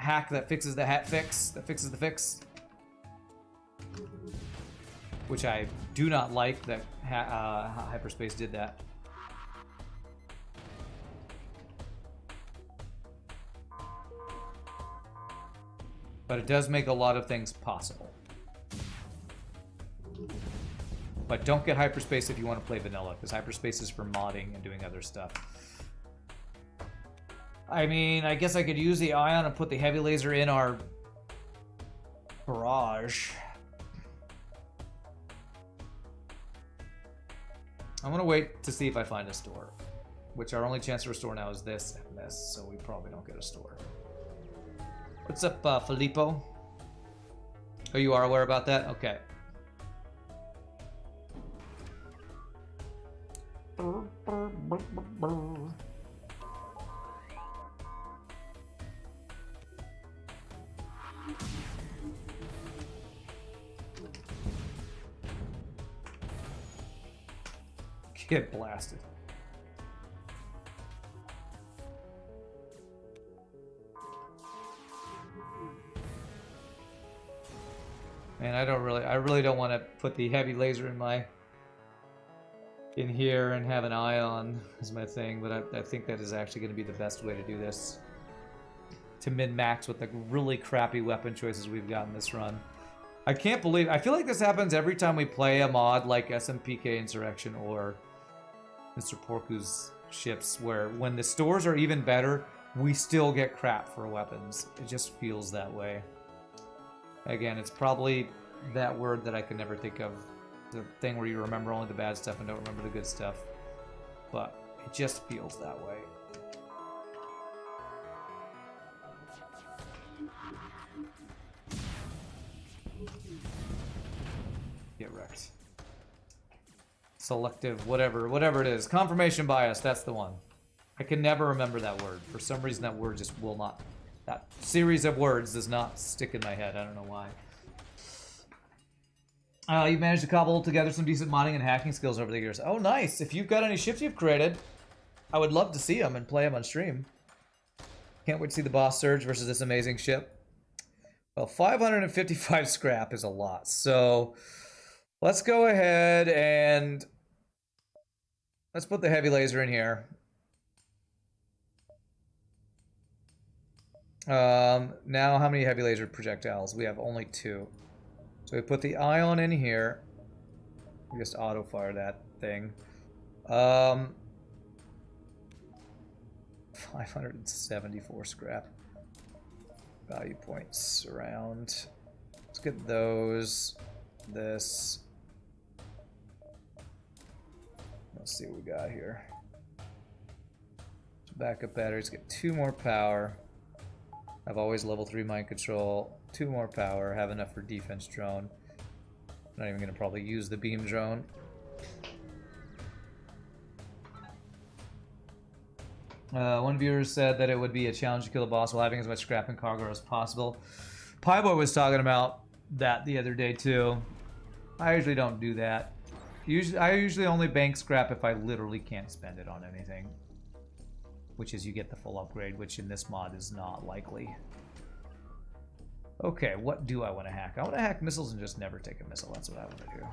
hack that fixes the hat fix, that fixes the fix. Which I do not like that Hyperspace did that. But it does make a lot of things possible. But don't get Hyperspace if you want to play vanilla, because Hyperspace is for modding and doing other stuff. I mean, I guess I could use the ion and put the heavy laser in our barrage. I'm gonna wait to see if I find a store, which our only chance to restore now is this and this, so we probably don't get a store. What's up, Filippo? Oh, you are aware about that? Okay. Get blasted. Man, I really don't want to put the heavy laser in here and have an ion as my thing, but I think that is actually going to be the best way to do this. To min-max with the really crappy weapon choices we've got in this run. I can't believe, I feel like this happens every time we play a mod like SMPK Insurrection or MrPorcu's ships, where when the stores are even better, we still get crap for weapons. It just feels that way. Again, it's probably that word that I can never think of. The thing where you remember only the bad stuff and don't remember the good stuff. But it just feels that way. Get wrecked. Selective, whatever it is. Confirmation bias, that's the one. I can never remember that word. For some reason that word just will not, that series of words does not stick in my head. I don't know why. You've managed to cobble together some decent modding and hacking skills over the years. Oh, nice. If you've got any ships you've created, I would love to see them and play them on stream. Can't wait to see the boss Surge versus this amazing ship. Well, 555 scrap is a lot. So let's go ahead and let's put the heavy laser in here. Now how many heavy laser projectiles? We have only 2. So we put the ion in here. We just auto fire that thing. 574 scrap. Value points around. Let's get those. This. Let's see what we got here. Backup batteries, get 2 more power. I've always level 3 mind control. 2 more power, have enough for defense drone. Not even gonna probably use the beam drone. One viewer said that it would be a challenge to kill the boss while having as much scrap and cargo as possible. Pieboy was talking about that the other day too. I usually don't do that. I usually only bank scrap if I literally can't spend it on anything. Which is you get the full upgrade, which in this mod is not likely. Okay, what do I want to hack? I want to hack missiles and just never take a missile. That's what I want to do.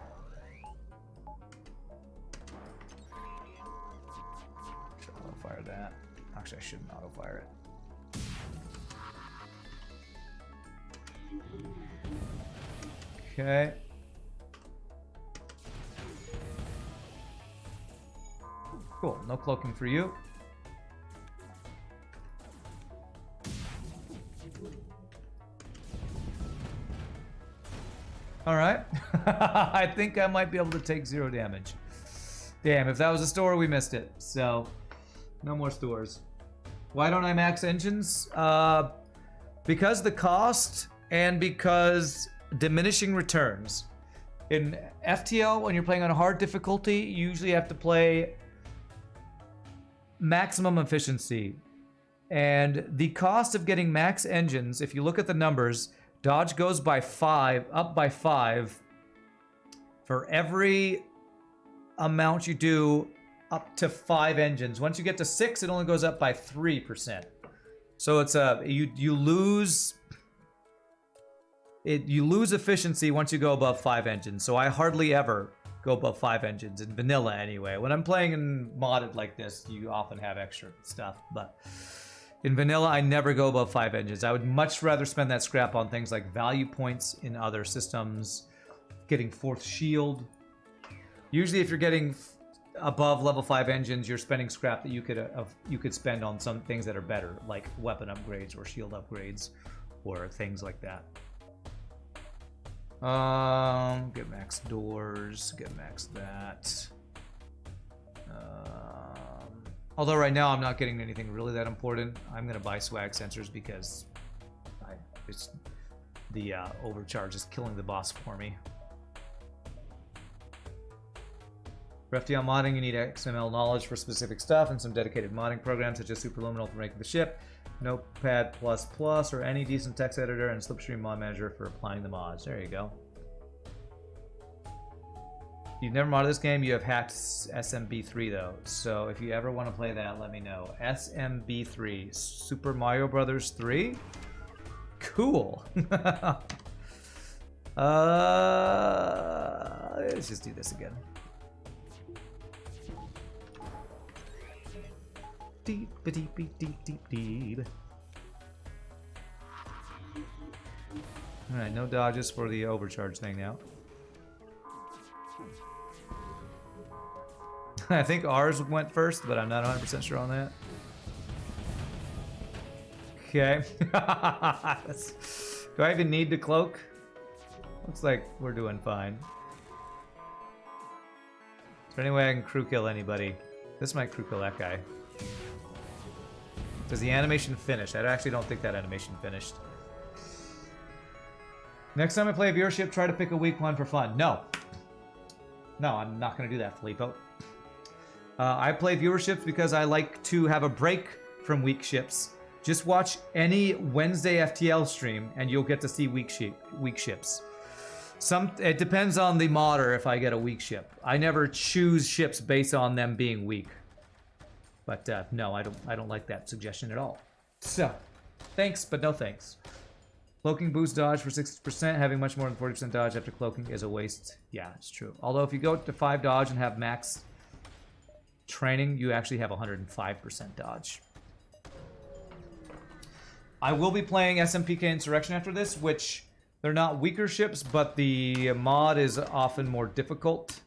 Should auto-fire that. Actually, I shouldn't auto-fire it. Okay. Cool, no cloaking for you. Alright. I think I might be able to take 0 damage. Damn, if that was a store, we missed it. So, no more stores. Why don't I max engines? Because the cost and because diminishing returns. In FTL, when you're playing on a hard difficulty, you usually have to play maximum efficiency. And the cost of getting max engines, if you look at the numbers, dodge goes by 5, up by 5 for every amount you do up to 5 engines. Once you get to 6, it only goes up by 3%. So it's you lose efficiency once you go above 5 engines. So I hardly ever go above 5 engines in vanilla anyway. When I'm playing in modded like this, you often have extra stuff, but in vanilla I never go above 5 engines. I would much rather spend that scrap on things like value points in other systems, getting 4th shield. Usually if you're getting above level 5 engines, you're spending scrap that you could spend on some things that are better, like weapon upgrades or shield upgrades or things like that. Get max doors, get max that. Although right now I'm not getting anything really that important. I'm gonna buy swag sensors because the overcharge is killing the boss for me. For FTL modding, you need XML knowledge for specific stuff and some dedicated modding programs such as Superluminal for making the ship, Notepad++, or any decent text editor, and Slipstream Mod Manager for applying the mods. There you go. If you've never modded this game, you have hacked SMB3 though. So if you ever want to play that, let me know. SMB3, Super Mario Brothers 3? Cool. Let's just do this again. Deep, deep, deep, deep, deep, deep. Alright, no dodges for the overcharge thing now. I think ours went first, but I'm not 100% sure on that. Okay. Do I even need to cloak? Looks like we're doing fine. Is there any way I can crew kill anybody? This might crew kill that guy. Does the animation finish? I actually don't think that animation finished. Next time I play a viewership, try to pick a weak one for fun. No. No, I'm not going to do that, Filippo. I play viewerships because I like to have a break from weak ships. Just watch any Wednesday FTL stream and you'll get to see weak ships. It depends on the modder if I get a weak ship. I never choose ships based on them being weak. But no, I don't like that suggestion at all. So, thanks, but no thanks. Cloaking boosts dodge for 60%. Having much more than 40% dodge after cloaking is a waste. Yeah, it's true. Although if you go to 5 dodge and have max training, you actually have 105% dodge. I will be playing SMPK Insurrection after this, which they're not weaker ships, but the mod is often more difficult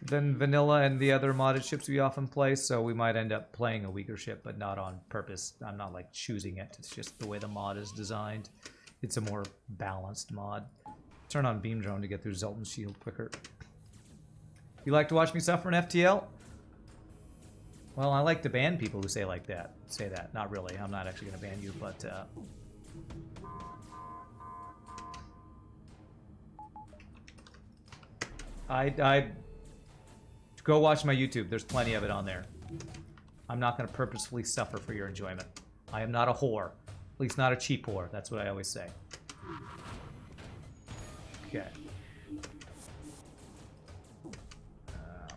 than vanilla and the other modded ships we often play, so we might end up playing a weaker ship, but not on purpose. I'm not like choosing it, it's just the way the mod is designed. It's a more balanced mod. Turn on Beam Drone to get through Zoltan's shield quicker. You like to watch me suffer in FTL? Well, I like to ban people who say that. Not really, I'm not actually going to ban you, but I go watch my YouTube. There's plenty of it on there. I'm not going to purposefully suffer for your enjoyment. I am not a whore. At least not a cheap whore. That's what I always say. Okay.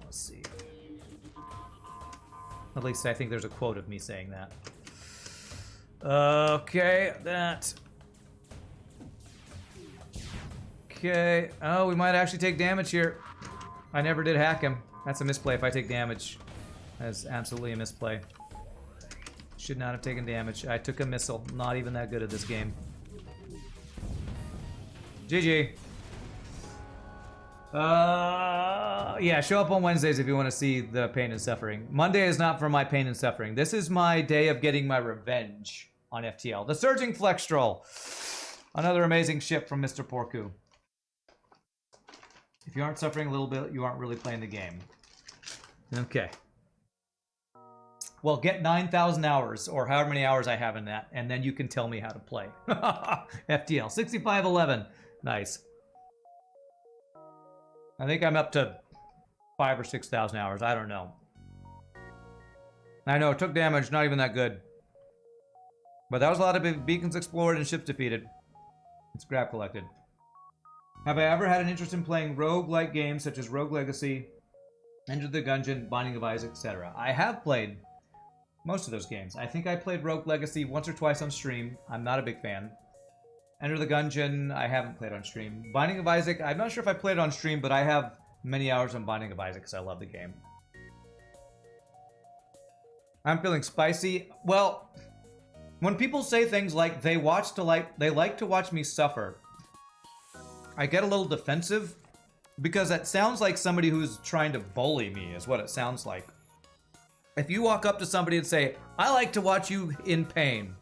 Let's see. At least I think there's a quote of me saying that. Okay, that. Okay. Oh, we might actually take damage here. I never did hack him. That's a misplay if I take damage. That's absolutely a misplay. Should not have taken damage. I took a missile. Not even that good at this game. GG. Yeah, show up on Wednesdays if you want to see the pain and suffering. Monday is not for my pain and suffering. This is my day of getting my revenge on FTL. The Surging Flexstrel. Another amazing ship from MrPorcu. If you aren't suffering a little bit, you aren't really playing the game. Okay. Well, get 9,000 hours, or however many hours I have in that, and then you can tell me how to play. FTL, 6511. Nice. I think I'm up to 5,000 or 6,000 hours. I don't know. I know, it took damage, not even that good. But that was a lot of beacons explored and ships defeated. And scrap collected. Have I ever had an interest in playing rogue-like games such as Rogue Legacy, Enter the Gungeon, Binding of Isaac, etc.? I have played Most of those games. I think I played Rogue Legacy once or twice on stream. I'm not a big fan. Enter the Gungeon, I haven't played on stream. Binding of Isaac, I'm not sure if I played it on stream, but I have many hours on Binding of Isaac because I love the game. I'm feeling spicy. Well, when people say things like they like to watch me suffer, I get a little defensive because it sounds like somebody who's trying to bully me is what it sounds like. If you walk up to somebody and say, I like to watch you in pain,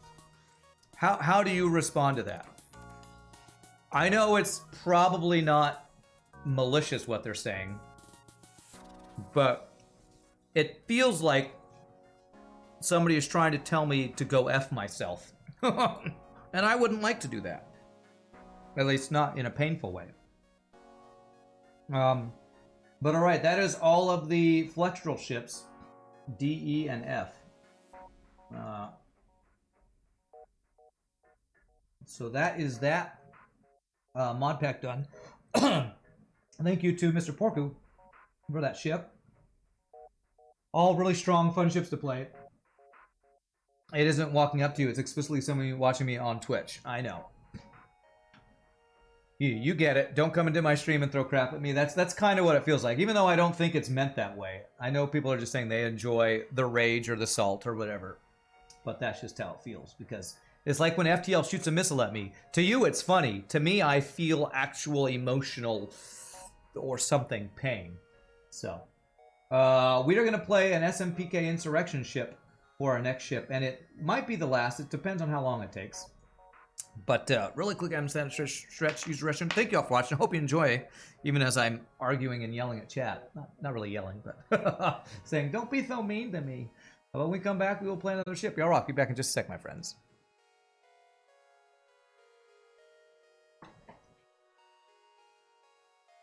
how do you respond to that? I know it's probably not malicious what they're saying, but it feels like somebody is trying to tell me to go F myself. And I wouldn't like to do that. At least not in a painful way. But alright, that is all of the Flextrel ships. D, E, and F. So that is that mod pack done. Thank you to MrPorcu for that ship. All really strong, fun ships to play. It isn't walking up to you, it's explicitly somebody watching me on Twitch. I know. You get it. Don't come into my stream and throw crap at me. That's kind of what it feels like. Even though I don't think it's meant that way. I know people are just saying they enjoy the rage or the salt or whatever. But that's just how it feels. Because it's like when FTL shoots a missile at me. To you, it's funny. To me, I feel actual emotional or something pain. So, we are going to play an SMPK Insurrection ship for our next ship. And it might be the last. It depends on how long it takes. But really quick, I'm stretch, use the restroom. Thank you all for watching. I hope you enjoy, even as I'm arguing and yelling at chat. Not really yelling, but saying, don't be so mean to me. When we come back, we will play another ship. Y'all rock. Be back in just a sec, my friends.